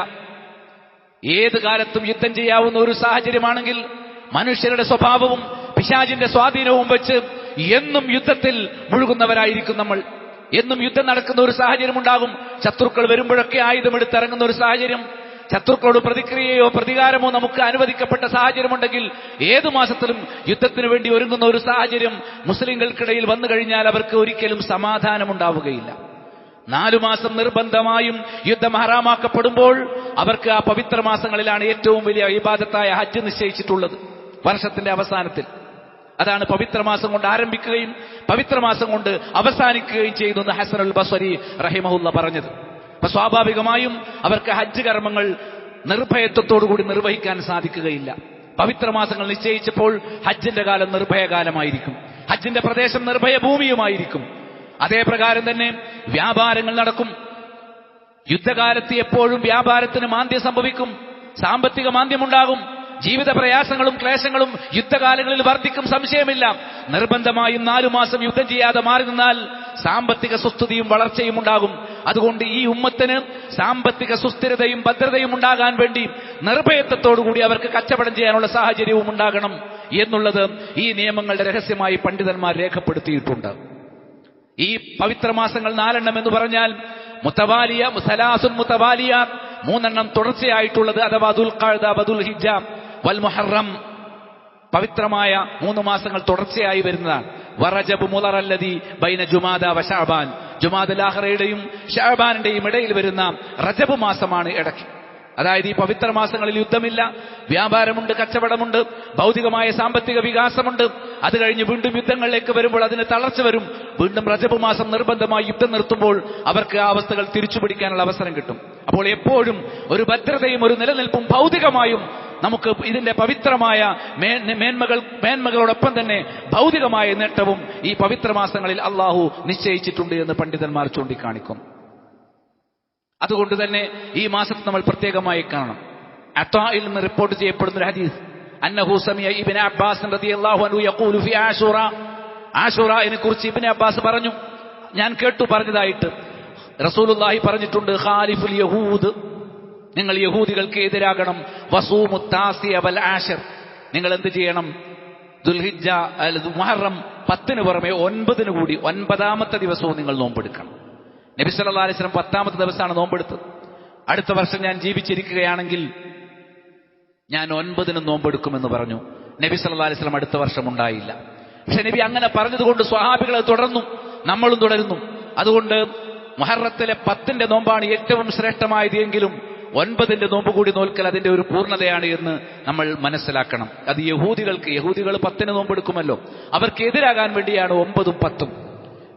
ഏത് കാലത്തും യുദ്ധം ചെയ്യാവുന്ന ഒരു സാഹചര്യമാണെങ്കിൽ മനുഷ്യരുടെ സ്വഭാവവും പിശാചിന്റെ സ്വാധീനവും വെച്ച് എന്നും യുദ്ധത്തിൽ മുഴുകുന്നവരായിരിക്കും നമ്മൾ. എന്നും യുദ്ധം നടക്കുന്ന ഒരു സാഹചര്യം ഉണ്ടാകും. ശത്രുക്കൾ വരുമ്പോഴൊക്കെ ആയുധമെടുത്തിറങ്ങുന്ന ഒരു സാഹചര്യം, ശത്രുക്കളോട് പ്രതിക്രിയയോ പ്രതികാരമോ നമുക്ക് അനുവദിക്കപ്പെട്ട സാഹചര്യമുണ്ടെങ്കിൽ ഏതു മാസത്തിലും യുദ്ധത്തിന് വേണ്ടി ഒരുങ്ങുന്ന ഒരു സാഹചര്യം മുസ്ലിങ്ങൾക്കിടയിൽ വന്നു കഴിഞ്ഞാൽ അവർക്ക് ഒരിക്കലും സമാധാനമുണ്ടാവുകയില്ല. 4 മാസം നിർബന്ധമായും യുദ്ധം ഹറാമാക്കപ്പെടുമ്പോൾ അവർക്ക് ആ പവിത്ര മാസങ്ങളിലാണ് ഏറ്റവും വലിയ ഇബാദത്തായ ഹജ്ജ് നിശ്ചയിച്ചിട്ടുള്ളത്, വർഷത്തിന്റെ അവസാനത്തിൽ. അതാണ് പവിത്ര മാസം കൊണ്ട് ആരംഭിക്കുകയും പവിത്ര മാസം കൊണ്ട് അവസാനിക്കുകയും ചെയ്യുന്നു ഹസനുൽ ബസ്രി റഹിമഹുല്ല പറഞ്ഞത്. അപ്പൊ സ്വാഭാവികമായും അവർക്ക് ഹജ്ജ് കർമ്മങ്ങൾ നിർഭയത്വത്തോടുകൂടി നിർവഹിക്കാൻ സാധിക്കുകയില്ല. പവിത്ര മാസങ്ങൾ നിശ്ചയിച്ചപ്പോൾ ഹജ്ജിന്റെ കാലം നിർഭയകാലമായിരിക്കും, ഹജ്ജിന്റെ പ്രദേശം നിർഭയ ഭൂമിയുമായിരിക്കും. അതേ പ്രകാരം തന്നെ വ്യാപാരങ്ങൾ നടക്കും. യുദ്ധകാലത്ത് എപ്പോഴും വ്യാപാരത്തിന് മാന്ദ്യം സംഭവിക്കും, സാമ്പത്തിക മാന്ദ്യമുണ്ടാകും, ജീവിത പ്രയാസങ്ങളും ക്ലേശങ്ങളും യുദ്ധകാലങ്ങളിൽ വർദ്ധിക്കും, സംശയമില്ല. നിർബന്ധമായും 4 മാസം യുദ്ധം ചെയ്യാതെ മാറി നിന്നാൽ സാമ്പത്തിക സുസ്ഥിതിയും വളർച്ചയും ഉണ്ടാകും. അതുകൊണ്ട് ഈ ഉമ്മത്തിന് സാമ്പത്തിക സുസ്ഥിരതയും ഭദ്രതയും ഉണ്ടാകാൻ വേണ്ടി നിർഭയത്വത്തോടുകൂടി അവർക്ക് കച്ചവടം ചെയ്യാനുള്ള സാഹചര്യവും ഉണ്ടാകണം എന്നുള്ളത് ഈ നിയമങ്ങളുടെ രഹസ്യമായി പണ്ഡിതന്മാർ രേഖപ്പെടുത്തിയിട്ടുണ്ട്. ഈ പവിത്ര മാസങ്ങൾ 4 എന്ന് പറഞ്ഞാൽ മുതവാലിയ, സലാസുൻ മുതവാലിയ, 3 തുടർച്ചയായിട്ടുള്ളത്, അഥവാ ദുൽഖഅദ, ദുൽഹിജ്ജ വൽ മുഹറം, പവിത്രമായ 3 മാസങ്ങൾ തുടർച്ചയായി വരുന്നതാണ്. വറജബ് മുളറല്ലദി ബൈന ജുമാദ വ ശഅബാൻ, ജുമാദുൽ ആഖിറയുടെയും ശഅബാനിന്റെയും ഇടയിൽ വരുന്ന റജബ് മാസമാണ് ഇടയ്ക്ക്. അതായത് ഈ പവിത്ര മാസങ്ങളിൽ യുദ്ധമില്ല, വ്യാപാരമുണ്ട്, കച്ചവടമുണ്ട്, ഭൗതികമായ സാമ്പത്തിക വികാസമുണ്ട്. അത് കഴിഞ്ഞ് വീണ്ടും യുദ്ധങ്ങളിലേക്ക് വരുമ്പോൾ അതിന് തളർച്ച വരും. വീണ്ടും റജബ് മാസം നിർബന്ധമായി യുദ്ധം നിർത്തുമ്പോൾ അവർക്ക് ആ അവസ്ഥകൾ തിരിച്ചുപിടിക്കാനുള്ള അവസരം കിട്ടും. അപ്പോൾ എപ്പോഴും ഒരു ഭദ്രതയും ഒരു നിലനിൽപ്പും ഭൗതികമായും നമുക്ക് ഇതിന്റെ പവിത്രമായ മേന്മകളോടൊപ്പം തന്നെ ഭൗതികമായ നേട്ടവും ഈ പവിത്ര മാസങ്ങളിൽ അള്ളാഹു നിശ്ചയിച്ചിട്ടുണ്ട് എന്ന് പണ്ഡിതന്മാർ ചൂണ്ടിക്കാണിക്കും. അതുകൊണ്ട് തന്നെ ഈ മാസത്തെ നമ്മൾ പ്രത്യേകമായി കാണണം. അത്വായിൽ നിന്ന് റിപ്പോർട്ട് ചെയ്യപ്പെടുന്ന ഒരു ഹദീസ്, അന്നഹു സമിഅ ഇബ്നു അബ്ബാസ് റളിയല്ലാഹു അൻഹു യഖൂലു ഫി ആശൂറ, ആശൂറയെ കുറിച്ച് ഇബ്നു അബ്ബാസ് പറഞ്ഞു, ഞാൻ കേട്ടു പറഞ്ഞതായിട്ട് റസൂലുള്ളാഹി പറഞ്ഞിട്ടുണ്ട്, ഖാലിഫുൽ യഹൂദ്, നിങ്ങൾ യഹൂദികൾക്ക് എതിരാകണം, വസൂമു താസിയ വൽ ആശിർ, നിങ്ങൾ എന്ത് ചെയ്യണം, ദുൽഹിജ്ജ മുഹറം 10 പുറമെ 9 കൂടി 9ാമത്തെ ദിവസവും നിങ്ങൾ നോമ്പെടുക്കണം. നബി സല്ലല്ലാഹു അലൈഹി വസല്ലം 10ാമത്തെ ദിവസമാണ് നോമ്പെടുത്തത്. അടുത്ത വർഷം ഞാൻ ജീവിച്ചിരിക്കുകയാണെങ്കിൽ ഞാൻ 9 നോമ്പെടുക്കുമെന്ന് പറഞ്ഞു. നബി സല്ലല്ലാഹു അലൈഹി വസല്ലം അടുത്ത വർഷം ഉണ്ടായില്ല. പക്ഷെ നബി അങ്ങനെ പറഞ്ഞതുകൊണ്ട് സ്വഹാബികൾ തുടർന്നു, നമ്മളും തുടരുന്നു. അതുകൊണ്ട് മുഹറത്തിലെ 10 നോമ്പാണ് ഏറ്റവും ശ്രേഷ്ഠമായത് എങ്കിലും 9 നോമ്പ് കൂടി നോൽക്കൽ അതിന്റെ ഒരു പൂർണ്ണതയാണ് എന്ന് നമ്മൾ മനസ്സിലാക്കണം. അത് യഹൂദികൾ 10 നോമ്പെടുക്കുമല്ലോ, അവർക്ക് എതിരാകാൻ വേണ്ടിയാണ് 9ഉം 10ഉം.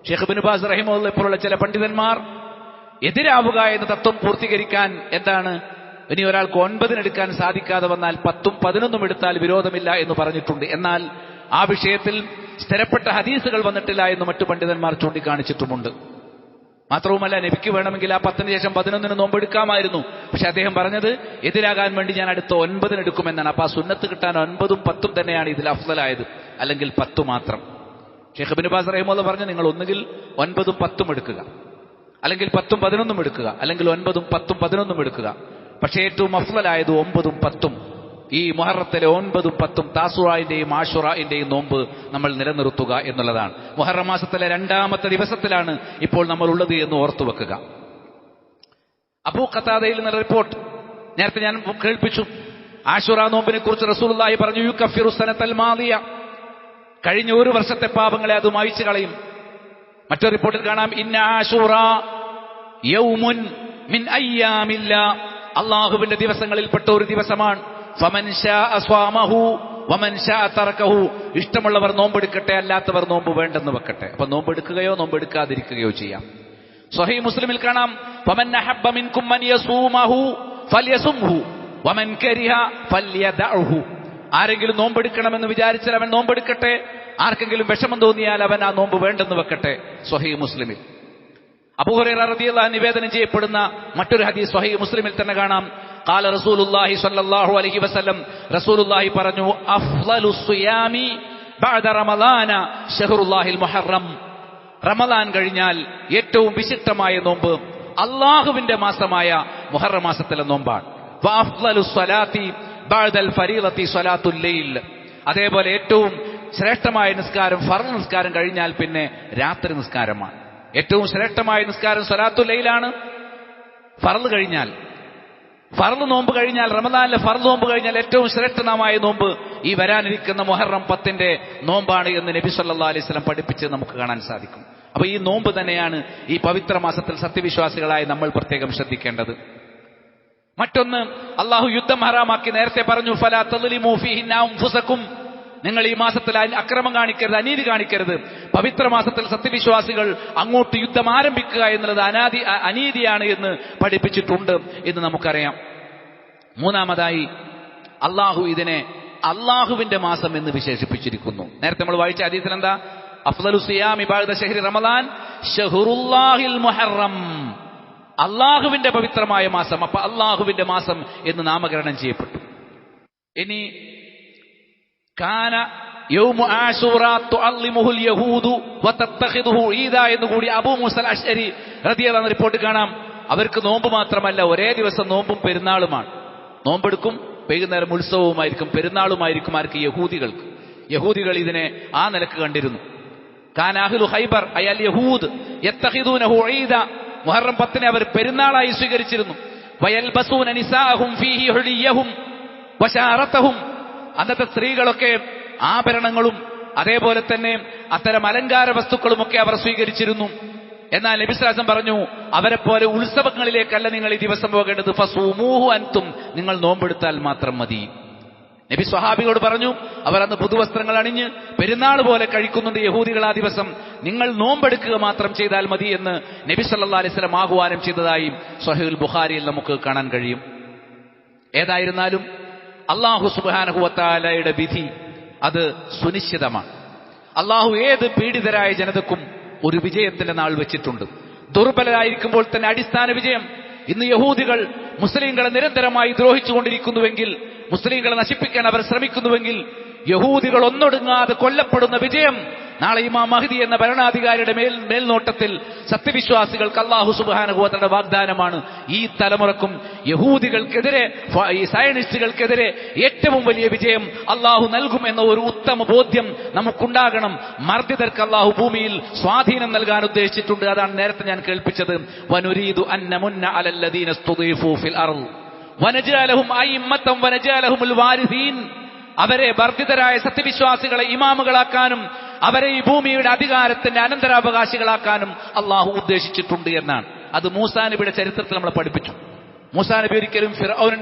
ഷെയ്ഖ് ഇബ്നു ബാസ് റഹിമഹുല്ലാഹ് പോലുള്ള ചില പണ്ഡിതന്മാർ എതിരാവുക എന്ന തത്വം പൂർത്തീകരിക്കാൻ എന്താണ് ഇനി ഒരാൾക്ക് 9 എടുക്കാൻ സാധിക്കാതെ വന്നാൽ 10ഉം 11ഉം എടുത്താൽ വിരോധമില്ല എന്ന് പറഞ്ഞിട്ടുണ്ട്. എന്നാൽ ആ വിഷയത്തിൽ സ്ഥിരപ്പെട്ട ഹദീസുകൾ വന്നിട്ടില്ല എന്ന് മറ്റു പണ്ഡിതന്മാർ ചൂണ്ടിക്കാണിച്ചിട്ടുമുണ്ട്. മാത്രവുമല്ല, നബിക്ക് വേണമെങ്കിൽ ആ 10ന് ശേഷം 11ന് നോമ്പെടുക്കാമായിരുന്നു. പക്ഷെ അദ്ദേഹം പറഞ്ഞത് എതിരാകാൻ വേണ്ടി ഞാൻ അടുത്ത 9ന് എടുക്കുമെന്നാണ്. അപ്പൊ ആ സുന്നത്ത് കിട്ടാൻ 9ഉം 10ഉം തന്നെയാണ് ഇതിൽ അഫ്ളലായത്, അല്ലെങ്കിൽ 10 മാത്രം. ഷെയ്ഖ് ഇബ്നു ബാസ് റഹിമഹുല്ലാഹ് പറഞ്ഞു, നിങ്ങൾ ഒന്നുകിൽ 9ഉം 10ഉം എടുക്കുക, അല്ലെങ്കിൽ 10ഉം 11ഉം എടുക്കുക, അല്ലെങ്കിൽ 9ഉം 10ഉം 11ഉം എടുക്കുക. പക്ഷേ ഏറ്റവും അഫ്ളലായത് 9ഉം 10ഉം. ഈ മുഹറത്തിലെ 9ഉം 10ഉം താസുറായിന്റെയും ആശുറായിന്റെയും നോമ്പ് നമ്മൾ നിലനിർത്തുക എന്നുള്ളതാണ്. മുഹറം മാസത്തിലെ 2ാമത്തെ ദിവസത്തിലാണ് ഇപ്പോൾ നമ്മൾ ഉള്ളത് എന്ന് ഓർത്തു വെക്കുക. അബൂ ഖതാദയിൽ നിന്നുള്ള റിപ്പോർട്ട് നേരത്തെ ഞാൻ കേൾപ്പിച്ചു. ആശുറ നോമ്പിനെ കുറിച്ച് റസൂലുള്ളാഹി പറഞ്ഞു, യുകഫിറു സനത്തൽ മാദിയ, കഴിഞ്ഞ ഒരു വർഷത്തെ പാപങ്ങളെ അത് മായ്ച്ചു കളയും. മറ്റൊരു റിപ്പോർട്ടിൽ കാണാം, ഇന്ന ആശുറ യൗമുൻ മിൻ അയ്യാമില്ലാ, അള്ളാഹുവിന്റെ ദിവസങ്ങളിൽപ്പെട്ട ഒരു ദിവസമാണ്. ഫമൻ ശാഅ സ്വമഹു വമൻ ശാഅ തറകഹു, ഇഷ്ടമുള്ളവർ നോമ്പെടുക്കട്ടെ, അല്ലാത്തവർ നോമ്പ് വേണ്ടെന്ന് വെക്കട്ടെ. അപ്പൊ നോമ്പെടുക്കുകയോ നോമ്പെടുക്കാതിരിക്കുകയോ ചെയ്യാം. സ്വഹീഹ് മുസ്ലിമിൽ കാണാം, ഫമൻ അഹബ്ബ മിൻകും മൻ യസൂമഹു ഫൽയസുംഹു വമൻ കരിഹ ഫൽയദഉഹു, ആരെങ്കിലും നോമ്പെടുക്കണമെന്ന് വിചാരിച്ചാൽ അവൻ നോമ്പെടുക്കട്ടെ, ആർക്കെങ്കിലും വിഷമം തോന്നിയാൽ അവൻ ആ നോമ്പ് വേണ്ടെന്ന് വെക്കട്ടെ. സ്വഹീഹ് മുസ്ലിമിൽ. അബൂ ഹുറൈറ റളിയല്ലാഹു അൻഹു നിവേദനം ചെയ്യപ്പെടുന്ന മറ്റൊരു ഹദീസ് സ്വഹീഹ് മുസ്ലിമിൽ തന്നെ കാണാം. ഖാല റസൂലുള്ളാഹി സ്വല്ലല്ലാഹു അലൈഹി വസല്ലം, റസൂലുള്ളാഹി പറഞ്ഞു, അഫ്ളലു സിയാമി ബഅദ റമളാന ശഹ്റുല്ലാഹിൽ മുഹറം, റമളാൻ കഴിഞ്ഞാൽ ഏറ്റവും വിശിഷ്ടമായ നോമ്പ് അല്ലാഹുവിന്റെ മാസമായ മുഹറം മാസത്തിലെ നോമ്പാണ്. വഅഫ്ളലു സ്വലാത്തി ബഅദൽ ഫരീളത്തി സ്വലാത്തുൽ ലൈൽ, അതേപോലെ ഏറ്റവും ശ്രേഷ്ഠമായ നിസ്കാരം ഫർള് നിസ്കാരം കഴിഞ്ഞാൽ പിന്നെ രാത്രി നിസ്കാരമാണ്. ഏറ്റവും ശ്രേഷ്ഠമായ നിസ്കാരം സ്വലാത്തുൽ ലൈലാണ്. ഫർള് കഴിഞ്ഞാൽ, ഫർള് നോമ്പ് കഴിഞ്ഞാൽ, റമദാനിലെ ഫർള് നോമ്പ് കഴിഞ്ഞാൽ ഏറ്റവും ശ്രേഷ്ഠമായ നോമ്പ് ഈ വരാനിരിക്കുന്ന മുഹറം 10ന്റെ നോമ്പാണ് എന്ന് നബി സല്ലല്ലാഹു അലൈഹി വസല്ലം പഠിപ്പിച്ച് നമുക്ക് കാണാൻ സാധിക്കും. അപ്പൊ ഈ നോമ്പ് തന്നെയാണ് ഈ പവിത്ര മാസത്തിൽ സത്യവിശ്വാസികളായി നമ്മൾ പ്രത്യേകം ശ്രദ്ധിക്കേണ്ടത്. മറ്റൊന്ന്, അള്ളാഹു യുദ്ധം ഹറാമാക്കി നേരത്തെ പറഞ്ഞു, ഫലാ തദ്ലിമൂ ഫീഹിന്ന അൻഫുസകും, നിങ്ങൾ ഈ മാസത്തിൽ അക്രമം കാണിക്കരുത്, അനീതി കാണിക്കരുത്. പവിത്ര മാസത്തിൽ സത്യവിശ്വാസികൾ അങ്ങോട്ട് യുദ്ധം ആരംഭിക്കുക എന്നുള്ളത് അനീതിയാണ് എന്ന് പഠിപ്പിച്ചിട്ടുണ്ട് എന്ന് നമുക്കറിയാം. മൂന്നാമതായി, അള്ളാഹു ഇതിനെ അള്ളാഹുവിന്റെ മാസം എന്ന് വിശേഷിപ്പിച്ചിരിക്കുന്നു. നേരത്തെ നമ്മൾ വായിച്ച ഹദീസിൽ എന്താ? അഫ്ളലു സിയാമി ബഅദ ശഹ്രി റമളാൻ ശഹ്റുല്ലാഹിൽ മുഹറം, അള്ളാഹുവിന്റെ പവിത്രമായ മാസം. അപ്പൊ അള്ളാഹുവിന്റെ മാസം എന്ന് നാമകരണം ചെയ്യപ്പെട്ടു. ഇനി കാന യൗമു ആശൂറ തുഅല്ലിമുഹുൽ യഹൂദു വതത്തഖിദുഹു ഈദാ എന്ന് കൂടി അബൂ മൂസൽ അശ്അരി റളിയല്ലാഹു അൻഹു റിപ്പോർട്ട് കാണാം. അവർക്ക് നോമ്പ് മാത്രമല്ല, ഒരേ ദിവസം നോമ്പും പെരുന്നാളുമാണ്. നോമ്പെടുക്കും, വൈകുന്നേരം ഉത്സവവുമായിരിക്കും, പെരുന്നാളുമായിരിക്കും. ആർക്ക്? യഹൂദികൾക്ക്. യഹൂദികൾ ഇതിനെ ആ നിലക്ക് കണ്ടിരുന്നു. കാന അഹ്ലു ഖൈബർ അയൽ യഹൂദ് യത്തഖിദൂനഹു ഈദ, മുഹറം 10നെ അവർ പെരുന്നാളായി സ്വീകരിച്ചിരുന്നു. വയൽബസൂന നിസാഅഹും ഫീഹി ഹുലിയഹും വശാറതഹും, അന്നത്തെ സ്ത്രീകളൊക്കെ ആഭരണങ്ങളും അതേപോലെ തന്നെ അത്തരം അലങ്കാര വസ്തുക്കളുമൊക്കെ അവർ സ്വീകരിച്ചിരുന്നു. എന്നാൽ നബി സല്ലല്ലാഹു അലൈഹി വസല്ലം പറഞ്ഞു, അവരെ പോലെ ഉത്സവങ്ങളിലേക്കല്ല നിങ്ങൾ ഈ ദിവസം പോകേണ്ടത്, ഫസൂമൂഹു അൻതും, നിങ്ങൾ നോമ്പെടുത്താൽ മാത്രം മതി. നബി സ്വഹാബികളോട് പറഞ്ഞു, അവർ അന്ന് പുതുവസ്ത്രങ്ങൾ അണിഞ്ഞ് പെരുന്നാൾ പോലെ കഴിക്കുന്നുണ്ട് യഹൂദികൾ ആ ദിവസം, നിങ്ങൾ നോമ്പെടുക്കുക മാത്രം ചെയ്താൽ മതി എന്ന് നബി സല്ലല്ലാഹു അലൈഹി വസല്ലം ആഹ്വാനം ചെയ്തതായി സ്വഹീഹുൽ ബുഖാരിയിൽ നമുക്ക് കാണാൻ കഴിയും. ഏതായിരുന്നാലും അല്ലാഹു സുബ്ഹാനഹു വ തആലയുടെ വിധി അത് സുനിശ്ചിതമാണ്. അല്ലാഹു ഏത് പീഡിതരായ ജനതക്കും ഒരു വിജയത്തിന്റെ നാൾ വെച്ചിട്ടുണ്ട്. ദുർബലരായിരിക്കുമ്പോൾ തന്നെ അടിസ്ഥാന വിജയം. ഇന്ന് യഹൂദികൾ മുസ്ലിങ്ങളെ നിരന്തരമായി ദ്രോഹിച്ചുകൊണ്ടിരിക്കുന്നുവെങ്കിൽ, മുസ്ലിങ്ങളെ നശിപ്പിക്കാൻ അവർ ശ്രമിക്കുന്നുവെങ്കിൽ, യഹൂദികൾ ഒന്നൊടുങ്ങാതെ കൊല്ലപ്പെടുന്ന വിജയം നാളെ ഇമാം മഹ്ദി എന്ന ഭരണാധികാരിയുടെ മേൽനോട്ടത്തിൽ സത്യവിശ്വാസികൾക്ക് അല്ലാഹു സുബ്ഹാനഹു വ തആലയുടെ വാഗ്ദാനമാണ്. ഈ തലമുറക്കും യഹൂദികൾക്കെതിരെ, ഈ സയനിസ്റ്റുകൾക്കെതിരെ ഏറ്റവും വലിയ വിജയം അല്ലാഹു നൽകും എന്ന ഒരു ഉത്തമ ബോധ്യം നമുക്കുണ്ടാകണം. മർദ്ദിതർക്ക് അല്ലാഹു ഭൂമിയിൽ സ്വാധീനം നൽകാൻ ഉദ്ദേശിച്ചിട്ടുണ്ട്. അതാണ് നേരത്തെ ഞാൻ കേൾപ്പിച്ചത്, വനുരീദു അൻ നമുന്ന അലല്ലദീന സ്തുദീഫു ഫിൽ അർള് വനജഅലഹും അയിമ്മത്തൻ വനജഅലഹുൽ വാരിസീൻ, അവരെ വർദ്ധിതരായ സത്യവിശ്വാസികളെ ഇമാമുകളാക്കാനും അവരെ ഈ ഭൂമിയുടെ അധികാരത്തിന്റെ അനന്തരാവകാശികളാക്കാനും അള്ളാഹു ഉദ്ദേശിച്ചിട്ടുണ്ട് എന്നാണ്. അത് മൂസാ നബിയുടെ ചരിത്രത്തിൽ നമ്മളെ പഠിപ്പിച്ചു. മൂസാ നബി ഒരിക്കലും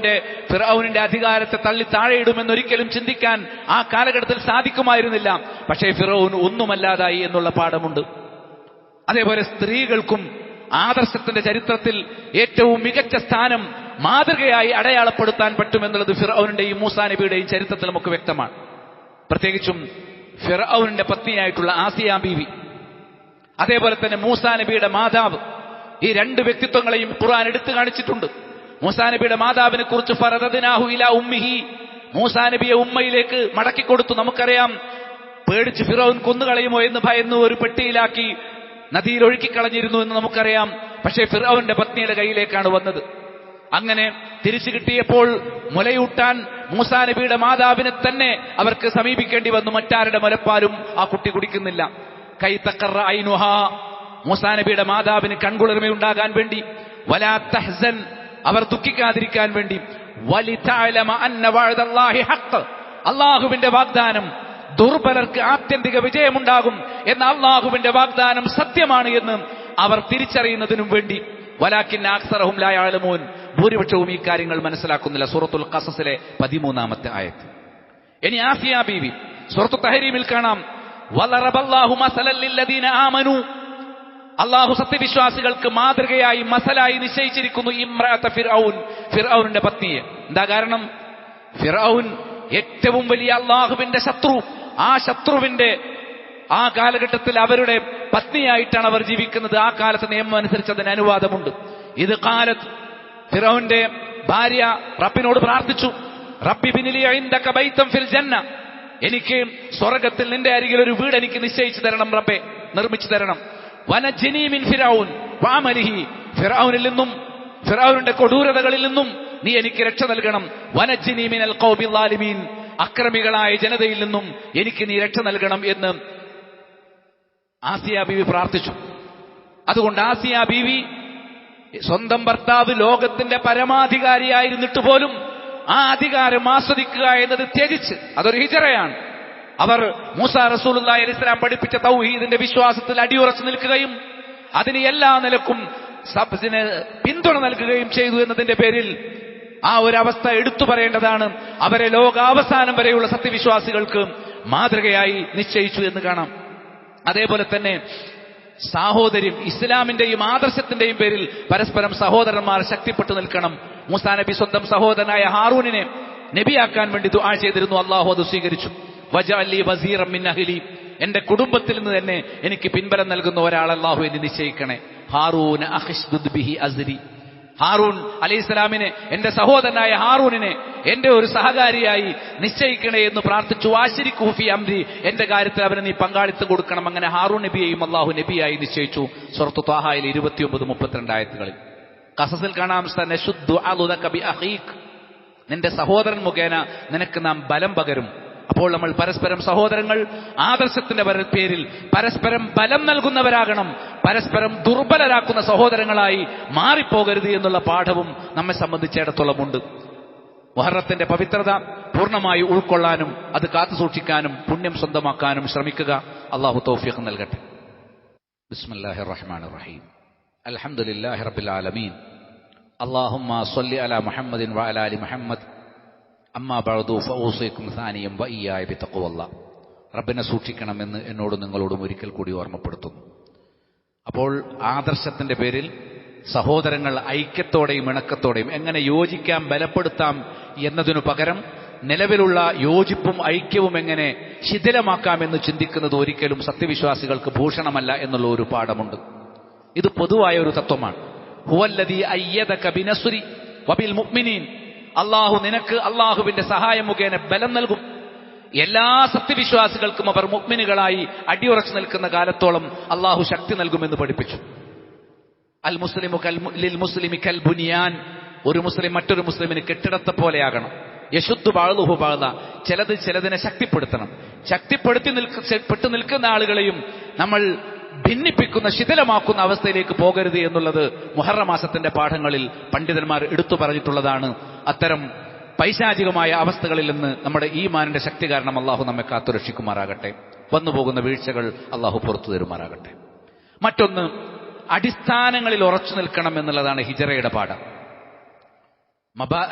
ഫിർഔനിന്റെ അധികാരത്തെ തള്ളി താഴെയിടുമെന്നൊരിക്കലും ചിന്തിക്കാൻ ആ കാലഘട്ടത്തിൽ സാധിക്കുമായിരുന്നില്ല. പക്ഷേ ഫിർഔൻ ഒന്നുമല്ലാതായി എന്നുള്ള പാഠമുണ്ട്. അതേപോലെ സ്ത്രീകൾക്കും ആദർശത്തിന്റെ ചരിത്രത്തിൽ ഏറ്റവും മികച്ച സ്ഥാനം മാതൃകയായി അടയാളപ്പെടുത്താൻ പറ്റുമെന്നുള്ളത് ഫിർഔനിന്റെയും മൂസാ നബിയുടെയും ചരിത്രത്തിൽ നമുക്ക് വ്യക്തമാണ്. പ്രത്യേകിച്ചും ഫിർഔനിന്റെ പത്നിയായിട്ടുള്ള ആസിയ ബീവി, അതേപോലെ തന്നെ മൂസാ നബിയുടെ മാതാവ്, ഈ രണ്ട് വ്യക്തിത്വങ്ങളെയും ഖുർആൻ എടുത്തു കാണിച്ചിട്ടുണ്ട്. മൂസാ നബിയുടെ മാതാവിനെ കുറിച്ച് ഫറദനാഹു ഇലാ ഉമ്മിഹി, മൂസാ നബിയെ ഉമ്മയിലേക്ക് മടക്കിക്കൊടുത്തു. നമുക്കറിയാം, പേടിച്ച് ഫിറൗൻ കൊന്നുകളയുമോ എന്ന് ഭയന്ന് ഒരു പെട്ടിയിലാക്കി നദിയിൽ ഒഴുക്കിക്കളഞ്ഞിരുന്നു എന്ന് നമുക്കറിയാം. പക്ഷേ ഫിറൗന്റെ പത്നിയുടെ കയ്യിലേക്കാണ് വന്നത്. അങ്ങനെ തിരിച്ചു കിട്ടിയപ്പോൾ മുലയൂട്ടാൻ മൂസാ നബിയുടെ മാതാവിനെ തന്നെ അവർക്ക് സമീപിക്കേണ്ടി വന്നു. മറ്റാരുടെ മുലപ്പാലും ആ കുട്ടി കുടിക്കുന്നില്ല. കൈ തഖറ ഐനുഹാ, മൂസാ നബിയുടെ മാതാവിന് കൺകുളിർമയുണ്ടാകാൻ വേണ്ടി, വലാ തഹ്സൻ, അവർ ദുഃഖിക്കാതിരിക്കാൻ വേണ്ടി, വലിതഅലമ അന്ന വഅദല്ലാഹി ഹഖ്, അല്ലാഹുവിന്റെ വാഗ്ദാനം ദുർബലർക്ക് ആത്യന്തിക വിജയമുണ്ടാകും എന്ന അല്ലാഹുവിന്റെ വാഗ്ദാനം സത്യമാണ് എന്ന് അവർ തിരിച്ചറിയുന്നതിനും വേണ്ടി. വലാകിന്ന അക്സറഹും ലാ യഅലമൂൻ, ഭൂരിപക്ഷവും ഈ കാര്യങ്ങൾ മനസ്സിലാക്കുന്നില്ല. സൂറത്തുൽ ഖസസിലെ 13-ാമത്തെ ആയത്ത്. ഇനി ആസിയ ബീവി, സൂറത്തു തഹരീമിൽ കാണാം, വലറബല്ലാഹു മസലൻ ലില്ലദീന ആമനു, അല്ലാഹു സത്യവിശ്വാസികൾക്ക് മാതൃകയായി മസലായി നിശ്ചയിച്ചിരിക്കുന്നു ഇമ്രഅത ഫിർഔൻ, ഫിർഔനിന്റെ പത്നിയെ. എന്താ കാരണം? ഫിർഔൻ ഏറ്റവും വലിയ അല്ലാഹുവിന്റെ ശത്രു. ആ ശത്രുവിന്റെ ആ കാലഘട്ടത്തിൽ അവരുടെ പത്നിയായിട്ടാണ് അവർ ജീവിക്കുന്നത്. ആ കാലത്തെ നിയമം അനുസരിച്ച് അതിന് അനുവാദമുണ്ട്. ഇത് കാലത്ത് ഫിറൗന്റെ ഭാര്യ റബ്ബിനോട് പ്രാർത്ഥിച്ചു, റബ്ബി ബിനിലി ഇൻദക ബൈതൻ ഫിൽ ജന്ന, എനിക്ക് സ്വർഗ്ഗത്തിൽ നിന്റെ അരികിൽ ഒരു വീട് എനിക്ക് നിശ്ചയിച്ചു തരണം റബ്ബേ, നിർമ്മിച്ചു തരണം. വനജ്നി മിൻ ഫിറഔൻ വഅമലിഹി, ഫിറഔനിൽ നിന്നും ഫിറഔനിന്റെ കൊടൂരതകളിൽ നിന്നും നീ എനിക്ക് രക്ഷ നൽകണം. വനജ്നി മിനൽ ഖൗമിൽ ളാലിമീൻ, അക്രമികളായ ജനതയിൽ നിന്നും എനിക്ക് നീ രക്ഷ നൽകണം എന്ന് ആസിയ ബീവി പ്രാർത്ഥിച്ചു. അതുകൊണ്ട് ആസിയ ബീവി സ്വന്തം ഭർത്താവ് ലോകത്തിന്റെ പരമാധികാരിയായിരുന്നിട്ട് പോലും ആ അധികാരം ആസ്വദിക്കുക എന്നത് ത്യജിച്ച്, അതൊരു ഹിജറയാണ്. അവർ മൂസാ റസൂലുള്ളാഹി അലൈഹി സ്വലാം പഠിപ്പിച്ച തൗഹീദിന്റെ വിശ്വാസത്തിൽ അടിയുറച്ചു നിൽക്കുകയും അതിന് എല്ലാ നിലക്കും പിന്തുണ നൽകുകയും ചെയ്തു എന്നതിന്റെ പേരിൽ ആ ഒരു അവസ്ഥ എടുത്തു പറയേണ്ടതാണ്. അവരെ ലോകാവസാനം വരെയുള്ള സത്യവിശ്വാസികൾക്ക് മാതൃകയായി നിശ്ചയിച്ചു എന്ന് കാണാം. അതേപോലെ തന്നെ സാഹോദര്യം, ഇസ്ലാമിന്റെയും ആദർശത്തിന്റെയും പേരിൽ പരസ്പരം സഹോദരന്മാർ ശക്തിപ്പെട്ടു നിൽക്കണം. മൂസാ നബി സ്വന്തം സഹോദരനായ ഹാറൂനിനെ നബിയാക്കാൻ വേണ്ടി ദുആ ചെയ്തിരുന്നു. അല്ലാഹു അത് സ്വീകരിച്ചു. വജഅലി വസീറൻ മിൻ അഹ്ലി, എന്റെ കുടുംബത്തിൽ നിന്ന് തന്നെ എനിക്ക് പിൻബലം നൽകുന്ന ഒരാൾ അല്ലാഹു എന്നെ നിശ്ചയിക്കണേ. ഹാറൂന അഖ്ശ്ദുദ് ബിഹി അസ്രി, ഹാറൂൻ അലൈഹിസ്സലാമിനെ, എന്റെ സഹോദരനായ ഹാറൂനിനെ എന്റെ ഒരു സഹകാരിയായി നിശ്ചയിക്കണേ എന്ന് പ്രാർത്ഥിച്ചു. വാശിരിക്കു ഫീ അംരി, എന്റെ കാര്യത്തിൽ അവന് നീ പങ്കാളിത്തം കൊടുക്കണം. അങ്ങനെ ഹാറൂൻ നബിയെയും അല്ലാഹു നബിയായി നിശ്ചയിച്ചു. സൂറത്തു ത്വാഹയിൽ 29-32 ആയത്തുകളിൽ. ഖസസിൽ കാണാം, സനശുദ്ദു അളുദക ബി അഖീഖ്, നിന്റെ സഹോദരൻ മുഖേന നിനക്ക് നാം ബലം പകരും. അപ്പോൾ നമ്മൾ പരസ്പരം സഹോദരങ്ങൾ ആദർശത്തിന്റെ പേരിൽ പരസ്പരം ബലം നൽകുന്നവരാകണം. പരസ്പരം ദുർബലരാക്കുന്ന സഹോദരങ്ങളായി മാറിപ്പോകരുത് എന്നുള്ള പാഠവും നമ്മെ സംബന്ധിച്ചിടത്തോളമുണ്ട്. മുഹറത്തിന്റെ പവിത്രത പൂർണ്ണമായി ഉൾക്കൊള്ളാനും അത് കാത്തുസൂക്ഷിക്കാനും പുണ്യം സ്വന്തമാക്കാനും ശ്രമിക്കുക. അല്ലാഹു തൗഫീഖ് നൽകട്ടെ. ബിസ്മില്ലാഹിർ റഹ്മാനിർ റഹീം. അൽഹംദുലില്ലാഹി റബ്ബിൽ ആലമീൻ. അല്ലാഹുമ്മ സ്വല്ലി അലാ മുഹമ്മദിൻ വഅലാ ആലി മുഹമ്മദ്. അമ്മാ ബഅദു ഫഊസികും സാനിയം വഇയ്യായ ബിതഖ്വല്ലാഹ്. റബ്ബിനെ സൂക്ഷിക്കണമെന്ന് എന്നോടും നിങ്ങളോടും ഒരിക്കൽ കൂടി ഓർമ്മപ്പെടുത്തുന്നു. അപ്പോൾ ആദർശത്തിന്റെ പേരിൽ സഹോദരങ്ങൾ ഐക്യത്തോടെയും ഇണക്കത്തോടെയും എങ്ങനെ യോജിക്കാം, ബലപ്പെടുത്താം എന്നതിനു പകരം നിലവിലുള്ള യോജിപ്പും ഐക്യവും എങ്ങനെ ശിഥിലമാക്കാമെന്ന് ചിന്തിക്കുന്നത് ഒരിക്കലും സത്യവിശ്വാസികൾക്ക് ഭൂഷണമല്ല എന്നുള്ള ഒരു പാഠമുണ്ട്. ഇത് പൊതുവായ ഒരു തത്വമാണ്. ഹുവല്ലദീ അയ്യദക ബിനസ്രി വബിൽ മുഅ്മിനീൻ, അള്ളാഹു നിനക്ക് അള്ളാഹുവിന്റെ സഹായം മുഖേന ബലം നൽകും. എല്ലാ സത്യവിശ്വാസികൾക്കും അവർ മുഅ്മിനുകളായി അടിയുറച്ചു നിൽക്കുന്ന കാലത്തോളം അള്ളാഹു ശക്തി നൽകുമെന്ന് പഠിപ്പിച്ചു. അൽ മുസ്ലിമു ലിൽ മുസ്ലിമി കൽ ബുനിയാൻ, ഒരു മുസ്ലിം മറ്റൊരു മുസ്ലിമിന് കെട്ടിടത്തെ പോലെയാകണം. യശുദ്ധു ബഅ്ളുഹു ബഅ്ള, ചിലത് ചിലതിനെ ശക്തിപ്പെടുത്തണം. ശക്തിപ്പെടുത്തി നിൽക്കുന്ന ആളുകളെയും നമ്മൾ ഭിന്നിപ്പിക്കുന്ന, ശിഥിലമാക്കുന്ന അവസ്ഥയിലേക്ക് പോകരുത് എന്നുള്ളത് മുഹറം മാസത്തിന്റെ പാഠങ്ങളിൽ പണ്ഡിതന്മാർ എടുത്തു പറഞ്ഞിട്ടുള്ളതാണ്. അത്തരം പൈശാചികമായ അവസ്ഥകളിൽ നിന്ന് നമ്മുടെ ഈമാനിന്റെ ശക്തി കാരണം അള്ളാഹു നമ്മെ കാത്തുരക്ഷിക്കുമാറാകട്ടെ. വന്നുപോകുന്ന വീഴ്ചകൾ അള്ളാഹു പുറത്തു തരുമാറാകട്ടെ. മറ്റൊന്ന്, അടിസ്ഥാനങ്ങളിൽ ഉറച്ചു നിൽക്കണം എന്നുള്ളതാണ് ഹിജറയുടെ പാഠം.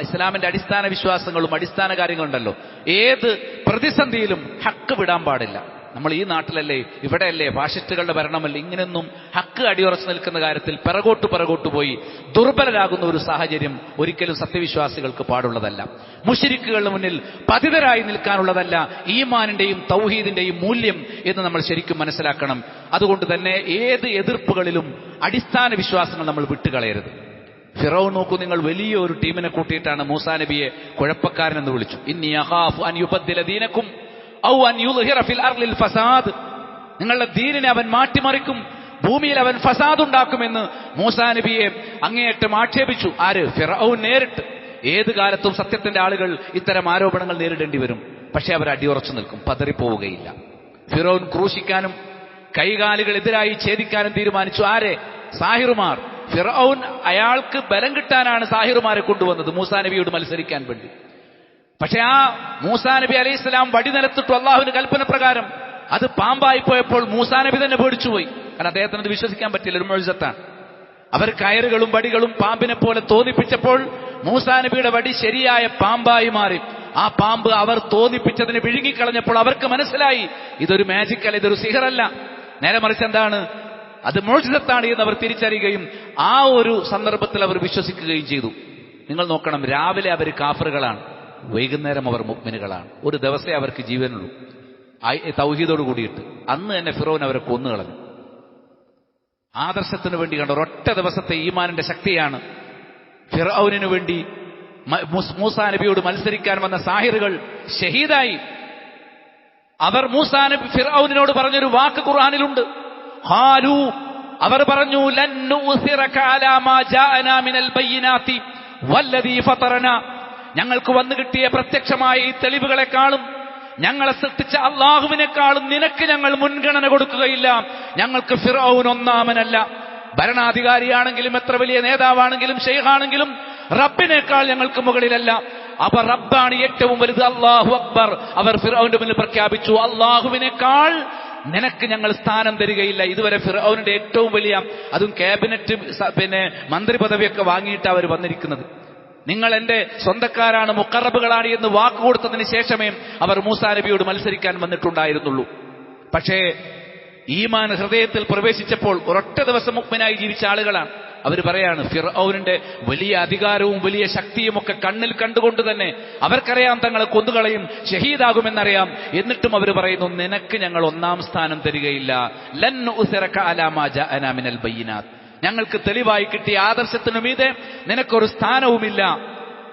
ഇസ്ലാമിന്റെ അടിസ്ഥാന വിശ്വാസങ്ങളും അടിസ്ഥാന കാര്യങ്ങളുണ്ടല്ലോ, ഏത് പ്രതിസന്ധിയിലും ഹക്ക് വിടാൻ പാടില്ല. നമ്മൾ ഈ നാട്ടിലല്ലേ, ഇവിടെയല്ലേ ഫാഷിസ്റ്റുകളുടെ ഭരണമല്ലേ, ഇങ്ങനെയൊന്നും ഹക്ക് അടിയുറച്ചു നിൽക്കുന്ന കാര്യത്തിൽ പിറകോട്ട് പോയി ദുർബലരാകുന്ന ഒരു സാഹചര്യം ഒരിക്കലും സത്യവിശ്വാസികൾക്ക് പാടുള്ളതല്ല. മുശ്രിക്കുകളുടെ മുന്നിൽ പതിതരായി നിൽക്കാനുള്ളതല്ല ഈമാനിന്റെയും തൗഹീദിന്റെയും മൂല്യം എന്ന് നമ്മൾ ശരിക്കും മനസ്സിലാക്കണം. അതുകൊണ്ട് തന്നെ ഏത് എതിർപ്പുകളിലും അടിസ്ഥാന വിശ്വാസങ്ങൾ നമ്മൾ വിട്ടുകളയരുത്. ഫിറൗൻ നോക്കൂ, നിങ്ങൾ വലിയ ഒരു ടീമിനെ കൂട്ടിയിട്ടാണ് മൂസാ നബിയെ കുഴപ്പക്കാരനെന്ന് വിളിച്ചു. ഇന്നി അഖാഫു അൻ യുബദ്ദില ദീനക്കും ഔ അൻ യുദ്ഹിറ ഫിൽ അർളിൽ ഫസാദ്. നിങ്ങളുടെ ദീനിനെ അവൻ മാറ്റിമറിക്കും, ഭൂമിയിൽ അവൻ ഫസാദ് ഉണ്ടാക്കുമെന്ന് മൂസാ നബിയെ അങ്ങേയറ്റം ആക്ഷേപിച്ചു. ആര്? ഫിറഔൻ നേരിട്ട്. ഏത് കാലത്തും സത്യത്തിന്റെ ആളുകൾ ഇത്തരം ആരോപണങ്ങൾ നേരിടേണ്ടി വരും. പക്ഷെ അവർ അടിയുറച്ചു നിൽക്കും, പതറിപ്പോവുകയില്ല. ഫിറൗൻ ക്രൂശിക്കാനും കൈകാലുകൾ എതിരായി ഛേദിക്കാനും തീരുമാനിച്ചു. ആരെ? സാഹിറുമാർ. ഫിറഔൻ അയാൾക്ക് ബലം കിട്ടാനാണ് സാഹിറുമാരെ കൊണ്ടുവന്നത് മൂസാ നബിയോട് മത്സരിക്കാൻ വേണ്ടി. പക്ഷെ ആ മൂസാ നബി അലൈഹി സ്വലാം വടി നിലത്തിട്ടു അള്ളാഹുവിന്റെ കൽപ്പന പ്രകാരം. അത് പാമ്പായി പോയപ്പോൾ മൂസാ നബി തന്നെ പേടിച്ചുപോയി. കാരണം അദ്ദേഹത്തിന് അത് വിശ്വസിക്കാൻ പറ്റില്ല, ഒരു മുഅ്ജിസത്താണ്. അവർ കയറുകളും വടികളും പാമ്പിനെ പോലെ തോന്നിപ്പിച്ചപ്പോൾ മൂസാ നബിയുടെ വടി ശരിയായ പാമ്പായി മാറി. ആ പാമ്പ് അവർ തോന്നിപ്പിച്ചതിന് വിഴുങ്ങിക്കളഞ്ഞപ്പോൾ അവർക്ക് മനസ്സിലായി ഇതൊരു മാജിക് അല്ല, ഇതൊരു സിഹറല്ല, നേരെ മറിച്ച് എന്താണ്, അത് മുഅ്ജിസത്താണ് എന്ന് അവർ തിരിച്ചറിയുകയും ആ ഒരു സന്ദർഭത്തിൽ അവർ വിശ്വസിക്കുകയും ചെയ്തു. നിങ്ങൾ നോക്കണം, രാവിലെ അവർ കാഫറുകളാണ്, വൈകുന്നേരം അവർ മുഅ്മിനുകളാണ്. ഒരു ദിവസമേ അവർക്ക് ജീവനുള്ളൂ തൗഹീദോട് കൂടിയിട്ട്. അന്ന് തന്നെ ഫിറൗൻ അവരെ കൊന്നുകളഞ്ഞു. ആദർശത്തിന് വേണ്ടി കണ്ട ഒരൊറ്റ ദിവസത്തെ ഈമാനിന്റെ ശക്തിയാണ് ഫിറഔനിനു വേണ്ടി മൂസാ നബിയോട് മത്സരിക്കാൻ വന്ന സാഹിറുകൾ ഷഹീദായി. അവർ മൂസാ നബി ഫിറഔനിനോട് പറഞ്ഞൊരു വാക്ക് ഖുർആനിലുണ്ട്. ഖാലൂ, അവർ പറഞ്ഞു, ലൻ നുസിറക അലാ മാ ജാഅനാ മിനൽ ബയ്യിനാതി വല്ലദീ ഫതറനാ. ഞങ്ങൾക്ക് വന്നു കിട്ടിയ പ്രത്യക്ഷമായ ഈ തെളിവുകളെക്കാളും ഞങ്ങളെ സൃഷ്ടിച്ച അള്ളാഹുവിനേക്കാളും നിനക്ക് ഞങ്ങൾ മുൻഗണന കൊടുക്കുകയില്ല. ഞങ്ങൾക്ക് ഫിറഔൻ ഒന്നാമനല്ല. ഭരണാധികാരിയാണെങ്കിലും എത്ര വലിയ നേതാവാണെങ്കിലും ഷെയ്ഖാണെങ്കിലും റബ്ബിനേക്കാൾ ഞങ്ങൾക്ക് മുകളിലല്ല. അവർ റബ്ബാണ് ഏറ്റവും വലുത്, അല്ലാഹു അക്ബർ. അവർ ഫിറഔന്റെ മുന്നിൽ പ്രഖ്യാപിച്ചു, അള്ളാഹുവിനേക്കാൾ നിനക്ക് ഞങ്ങൾ സ്ഥാനം തരികയില്ല. ഇതുവരെ ഫിറഔനിന്റെ ഏറ്റവും വലിയ, അതും ക്യാബിനറ്റ് മന്ത്രി പദവിയൊക്കെ വാങ്ങിയിട്ട് അവർ വന്നിരിക്കുന്നത്. നിങ്ങൾ എന്റെ സ്വന്തക്കാരാണ്, മുഖറബുകളാണ് എന്ന് വാക്കുകൊടുത്തതിന് ശേഷമേ അവർ മൂസാ നബിയോട് മത്സരിക്കാൻ വന്നിട്ടുണ്ടായിരുന്നുള്ളൂ. പക്ഷേ ഈമാൻ ഹൃദയത്തിൽ പ്രവേശിച്ചപ്പോൾ ഒരൊറ്റ ദിവസം മുഅ്മിനായി ജീവിച്ച ആളുകളാണ്. അവർ പറയാണ്, ഫിർഔനിന്റെ വലിയ അധികാരവും വലിയ ശക്തിയുമൊക്കെ കണ്ണിൽ കണ്ടുകൊണ്ട് തന്നെ അവർക്കറിയാം തങ്ങളെ കൊന്നുകളയും, ഷഹീദാകുമെന്നറിയാം. എന്നിട്ടും അവർ പറയുന്നു, നിനക്ക് ഞങ്ങൾ ഒന്നാം സ്ഥാനം തരികയില്ല. ലൻ നുസിറക അലാ മാ ജാഅനാ മിനൽ ബയ്യിനാത്ത്. ഞങ്ങൾക്ക് തെളിവായി കിട്ടിയ ആദർശത്തിനു മീതെ നിനക്കൊരു സ്ഥാനവുമില്ല.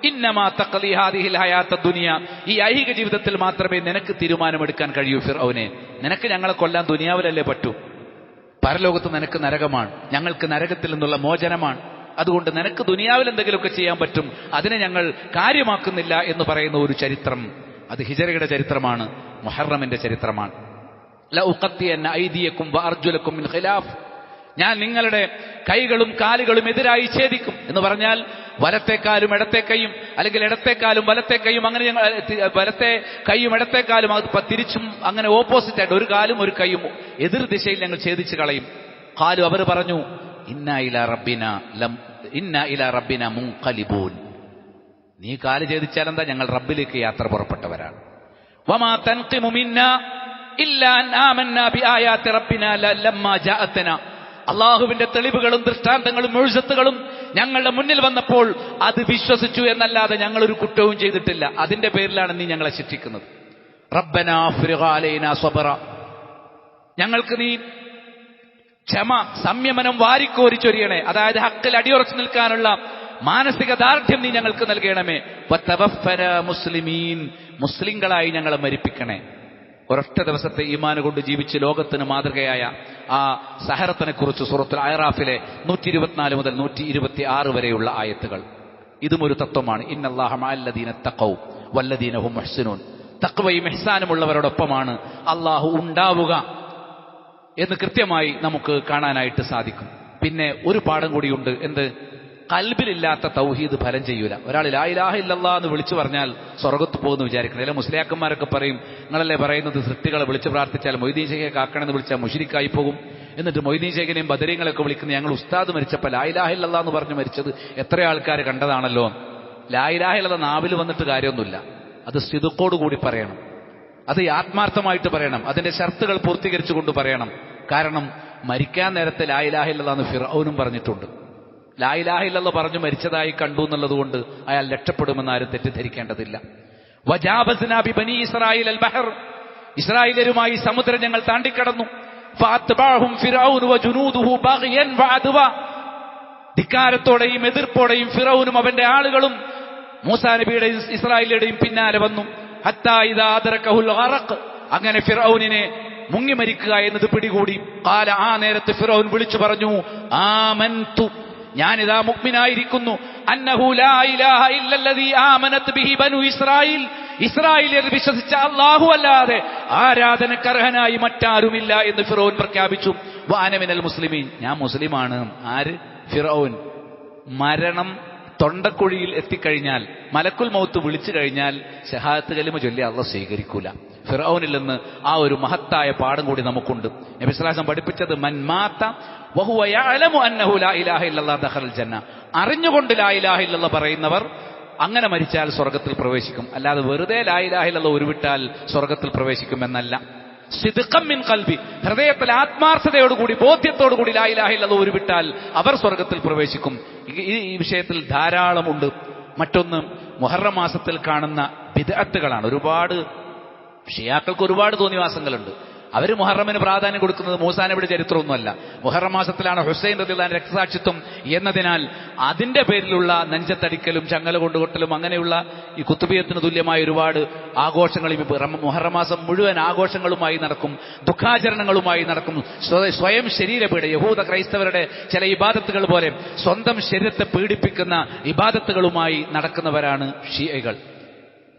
ഇന്നമാ തഖ്ലി ഹാദിഹിൽ ഹയാത്ത ദുനിയ. ഈ ഐഹിക ജീവിതത്തിൽ മാത്രമേ നിനക്ക് തീരുമാനമെടുക്കാൻ കഴിയൂ ഫിർഔനെ. നിനക്ക് ഞങ്ങളെ കൊല്ലാൻ ദുനിയാവിലല്ലേ പറ്റൂ. പരലോകത്ത് നിനക്ക് നരകമാണ്, ഞങ്ങൾക്ക് നരകത്തിൽ നിന്നുള്ള മോചനമാണ്. അതുകൊണ്ട് നിനക്ക് ദുനിയാവിൽ എന്തെങ്കിലുമൊക്കെ ചെയ്യാൻ പറ്റും, അതിനെ ഞങ്ങൾ കാര്യമാക്കുന്നില്ല എന്ന് പറയുന്ന ഒരു ചരിത്രം, അത് ഹിജറയുടെ ചരിത്രമാണ്, മുഹറമിന്റെ ചരിത്രമാണ്. ലഉഖത്തിയന്ന ഐദിയക്കും വഅർജുലക്കും മിൻ ഖിലാഫ്. ഞാൻ നിങ്ങളുടെ കൈകളും കാലുകളും എതിരായി ഛേദിക്കും എന്ന് പറഞ്ഞാൽ വലത്തേക്കാലും ഇടത്തേക്കൈയും, അല്ലെങ്കിൽ ഇടത്തേക്കാലും വലത്തേക്കൈയും, അങ്ങനെ ഞങ്ങൾ വലത്തെ കൈയും ഇടത്തേക്കാലും അത് തിരിച്ചും അങ്ങനെ ഓപ്പോസിറ്റ് ആയിട്ട് ഒരു കാലും ഒരു കൈയും എതിർ ദിശയിൽ ഞങ്ങൾ ഛേദിച്ച് കളയും. ഖാലു, അവർ പറഞ്ഞു, ഇന്നാ ഇലാ റബ്ബിന മുൻഖലിബൂൻ. നീ കാല് ഛേദിച്ചാൽ എന്താ, ഞങ്ങൾ റബ്ബിലേക്ക് യാത്ര പുറപ്പെട്ടവരാണ്. വമാ തൻഖിമു മിന്നാ ഇല്ലാ അൻ ആമന്നാ ബിആയാതി റബ്ബിനാ ലമ്മാ ജാഅതനാ. അള്ളാഹുവിന്റെ തെളിവുകളും ദൃഷ്ടാന്തങ്ങളും മുഅ്ജിസത്തുകളും ഞങ്ങളുടെ മുന്നിൽ വന്നപ്പോൾ അത് വിശ്വസിച്ചു എന്നല്ലാതെ ഞങ്ങളൊരു കുറ്റവും ചെയ്തിട്ടില്ല. അതിന്റെ പേരിലാണ് നീ ഞങ്ങളെ ശിക്ഷിക്കുന്നത്. റബ്ബനാ അഫ്രിഗ് അലൈനാ സ്വബറ. ഞങ്ങൾക്ക് നീ ക്ഷമ, സംയമനം വാരിക്കോരിച്ചൊരിയണേ. അതായത് ഹക്കിൽ അടിയുറച്ചു നിൽക്കാനുള്ള മാനസിക ദാർഢ്യം നീ ഞങ്ങൾക്ക് നൽകണമേ. വതവഫനാ മുസ്ലിമീൻ. മുസ്ലിങ്ങളായി ഞങ്ങളെ മരിപ്പിക്കണേ. ഒരൊറ്റ ദിവസത്തെ ഈമാൻ കൊണ്ട് ജീവിച്ച് ലോകത്തിന് മാതൃകയായ ആ സഹറത്തിനെ കുറിച്ച് സൂറത്തുൽ അഅറാഫിലെ 124 മുതൽ 126 വരെയുള്ള ആയത്തുകൾ. ഇതും ഒരു തത്വമാണ്. ഇന്നല്ലാഹ മഅല്ലദീന തഖൗ വല്ലദീന ഹും മുഹ്സിനൂൻ. തഖ്വയും ഇഹ്സാനുമുള്ളവരോടൊപ്പമാണ് അള്ളാഹു ഉണ്ടാവുക എന്ന് കൃത്യമായി നമുക്ക് കാണാനായിട്ട് സാധിക്കും. പിന്നെ ഒരു പാഠം കൂടിയുണ്ട്. എന്ത്? കൽബിലില്ലാത്ത തൗഹീദ് ഫലം ചെയ്യൂല. ഒരാൾ ലാ ഇലാഹ ഇല്ലല്ലാഹ് എന്ന് വിളിച്ചു പറഞ്ഞാൽ സ്വർഗത്ത് പോകുമെന്ന് വിചാരിക്കുന്നത്. അല്ലെ മുസ്ലിയാക്കന്മാരൊക്കെ പറയും, നിങ്ങളല്ലേ പറയുന്നത് സൃഷ്ടികളെ വിളിച്ചു പ്രാർത്ഥിച്ചാൽ മൊയ്തീൻ ശൈഖെ കാക്കണമെന്ന് വിളിച്ചാൽ മുശ്രിക്കായി പോകും. എന്നിട്ട് മൊയ്തീൻ ശൈഖിനെയും ബദരീങ്ങളൊക്കെ വിളിക്കുന്നത്, ഞങ്ങൾ ഉസ്താദ് മരിച്ചപ്പോൾ ലാ ഇലാഹ ഇല്ലല്ലാഹ് എന്ന് പറഞ്ഞ് മരിച്ചത് എത്ര ആൾക്കാർ കണ്ടതാണല്ലോ. ലാ ഇലാഹ ഇല്ലല്ലാഹ് നാവിൽ വന്നിട്ട് കാര്യമൊന്നുമില്ല, അത് സിദ്ഖോട് കൂടി പറയണം. അത് ആത്മാർത്ഥമായിട്ട് പറയണം, അതിന്റെ ഷർത്തുകൾ പൂർത്തീകരിച്ചുകൊണ്ട് പറയണം. കാരണം മരിക്കാൻ നേരത്തെ ലാ ഇലാഹ ഇല്ലല്ലാഹ് എന്ന് ഫിർഔനും പറഞ്ഞിട്ടുണ്ട്. ലാ ഇലാഹ ഇല്ലല്ലാഹ് പറഞ്ഞു മരിച്ചതായി കണ്ടു എന്നുള്ളത് കൊണ്ട് അയാൾ രക്ഷപ്പെടുമെന്ന് ആരും തെറ്റിദ്ധരിക്കേണ്ടതില്ല. വജാബസ്നാ ബിബനി ഇസ്രായീൽ അൽ ബഹർ, ഇസ്രായേലരുമായി സമുദ്രം ഞങ്ങൾ താണ്ടിക്കടന്നു. ഫഅത്ബഅഹും ഫിർഔൻ വജുനൂദുഹു ബഗ്യൻ വഅദ്വ, ധിക്കാരത്തോടെയും എതിർപ്പോടെയും ഫിർഔനും അവന്റെ ആളുകളും മൂസാ നബിയുടെയും ഇസ്രായേലിയുടെയും പിന്നാലെ വന്നു. ഹത്താ ഇദാ അദ്റകഹുൽ ഗറഖ്, അങ്ങനെ ഫിർഔനിനെ മുങ്ങി മരിക്കുക എന്നത് പിടികൂടി. ഖാല, ആ നേരത്ത് ഫിർഔൻ വിളിച്ചു പറഞ്ഞു, ആമൻതു, ഞാനിതാ മുഅ്മിനായിരിക്കുന്നു. അന്നഹു ലാ ഇലാഹ ഇല്ലല്ലദീ ആമനത് ബിഹി ബനു ഇസ്രായീൽ, ഇസ്രായേലിയർ വിശ്വസിച്ച അല്ലാഹു അല്ലാതെ ആരാധനക്കർഹനായി മറ്റാരുമില്ല എന്ന് ഫിർഔൻ പ്രഖ്യാപിച്ചു. വഅന മിനൽ മുസ്ലിമീൻ, ഞാൻ മുസ്ലിമാണ്. ആര്? ഫിർഔൻ. മരണം തൊണ്ടക്കുഴിയിൽ എത്തിക്കഴിഞ്ഞാൽ, മലക്കുൽ മൗത്ത് വിളിച്ചു കഴിഞ്ഞാൽ ഷഹാദത്ത് കലിമ ചൊല്ലി അല്ലാഹു സ്വീകരിക്കൂല. ഫിർഔനിൽ നിന്ന് ആ ഒരു മഹത്തായ പാഠം കൂടി നമുക്കുണ്ട്. നബി സല്ലല്ലാഹു അലൈഹി വസല്ലം പഠിപ്പിച്ചത്, മൻ മാത വഹുവ യഅലമു അന്നഹു ലാ ഇലാഹ ഇല്ലല്ലാഹ് ദഖലൽ ജന്ന, അറിഞ്ഞുകൊണ്ട് ലാ ഇലാഹ ഇല്ലല്ലാഹ് പറയുന്നവർ അങ്ങനെ മരിച്ചാൽ സ്വർഗത്തിൽ പ്രവേശിക്കും. അല്ലാതെ വെറുതെ ലാ ഇലാഹ ഇല്ലല്ലാഹ് ഉരുവിട്ടാൽ സ്വർഗത്തിൽ പ്രവേശിക്കുമെന്നല്ല. സിദ്ഖം മിൻ ഖൽബി, ഹൃദയത്തിൽ ആത്മാർത്ഥതയോടുകൂടി ബോധ്യത്തോടുകൂടി ലാ ഇലാഹ ഇല്ലല്ലാഹ് ഉരുവിട്ടാൽ അവർ സ്വർഗത്തിൽ പ്രവേശിക്കും. ഈ വിഷയത്തിൽ ധാരാളമുണ്ട്. മറ്റൊന്ന്, മുഹറം മാസത്തിൽ കാണുന്ന ബിദ്അത്തുകളാണ്. ഒരുപാട് ഷിയാക്കൾക്ക് ഒരുപാട് തോന്നിവാസങ്ങളുണ്ട്. അവർ മുഹറമിന് പ്രാധാന്യം കൊടുക്കുന്നത് മൂസാ നബിയുടെ ചരിത്രമൊന്നുമല്ല. മുഹറം മാസത്തിലാണ് ഹുസൈൻ റളിയല്ലാഹു അൻഹു രക്തസാക്ഷിത്വം എന്നതിനാൽ അതിന്റെ പേരിലുള്ള നെഞ്ചത്തടിക്കലും ചങ്ങല കൊണ്ടുകൊട്ടലും അങ്ങനെയുള്ള ഈ കുത്തുബിയത്തിന് തുല്യമായ ഒരുപാട് ആഘോഷങ്ങൾ മുഹറം മാസം മുഴുവൻ ആഘോഷങ്ങളുമായി നടക്കും, ദുഃഖാചരണങ്ങളുമായി നടക്കും. സ്വയം ശരീരപീഡ, യഹൂദ ക്രൈസ്തവരുടെ ചില ഇബാദത്തുകൾ പോലെ സ്വന്തം ശരീരത്തെ പീഡിപ്പിക്കുന്ന ഇബാദത്തുകളുമായി നടക്കുന്നവരാണ് ഷിയകൾ.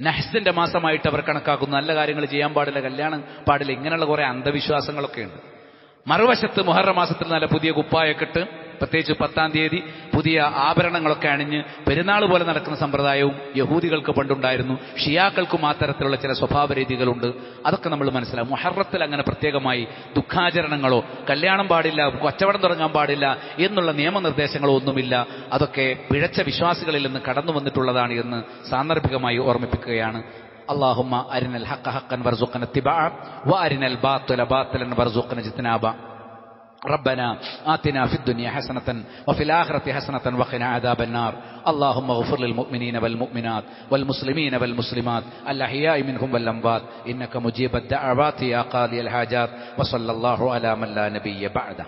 നഹ്സിന്റെ മാസമായിട്ട് അവർ കണക്കാക്കുന്നു. നല്ല കാര്യങ്ങൾ ചെയ്യാൻ പാടില്ല, കല്യാണം പാടില്ല, ഇങ്ങനെയുള്ള കുറെ അന്ധവിശ്വാസങ്ങളൊക്കെ ഉണ്ട്. മറുവശത്ത് മുഹറം മാസത്തിൽ നല്ല പുതിയ കുപ്പായൊക്കെ ഇട്ട്, പ്രത്യേകിച്ച് 10-ാം തീയതി പുതിയ ആഭരണങ്ങളൊക്കെ അണിഞ്ഞ് പെരുന്നാൾ പോലെ നടക്കുന്ന സമ്പ്രദായവും യഹൂദികൾക്ക് പണ്ടുണ്ടായിരുന്നു. ഷിയാക്കൾക്കും ആ തരത്തിലുള്ള ചില സ്വഭാവ രീതികളുണ്ട്. അതൊക്കെ നമ്മൾ മനസ്സിലാവും. മുഹറത്തിൽ അങ്ങനെ പ്രത്യേകമായി ദുഃഖാചരണങ്ങളോ കല്യാണം പാടില്ല, കച്ചവടം തുടങ്ങാൻ പാടില്ല എന്നുള്ള നിയമനിർദ്ദേശങ്ങളോ ഒന്നുമില്ല. അതൊക്കെ പിഴച്ച വിശ്വാസികളിൽ നിന്ന് കടന്നു വന്നിട്ടുള്ളതാണ് എന്ന് സാന്ദർഭികമായി ഓർമ്മിപ്പിക്കുകയാണ്. അല്ലാഹുമ്മ അരിനൽ ഹഖ ഹഖൻ വർസുഖ്ന ഇത്തിബാഅ വഅരിനൽ ബാത്തില ബാത്തിലൻ വർസുഖ്ന ഇജ്തിനാബ. ربنا آتنا في الدنيا حسنة وفي الآخرة حسنة وقنا عذاب النار. اللهم اغفر للمؤمنين والمؤمنات والمسلمين والمسلمات الأحياء منهم والأموات إنك مجيب الدعوات يا قاضي الحاجات. وصلى الله على من لا نبي بعده.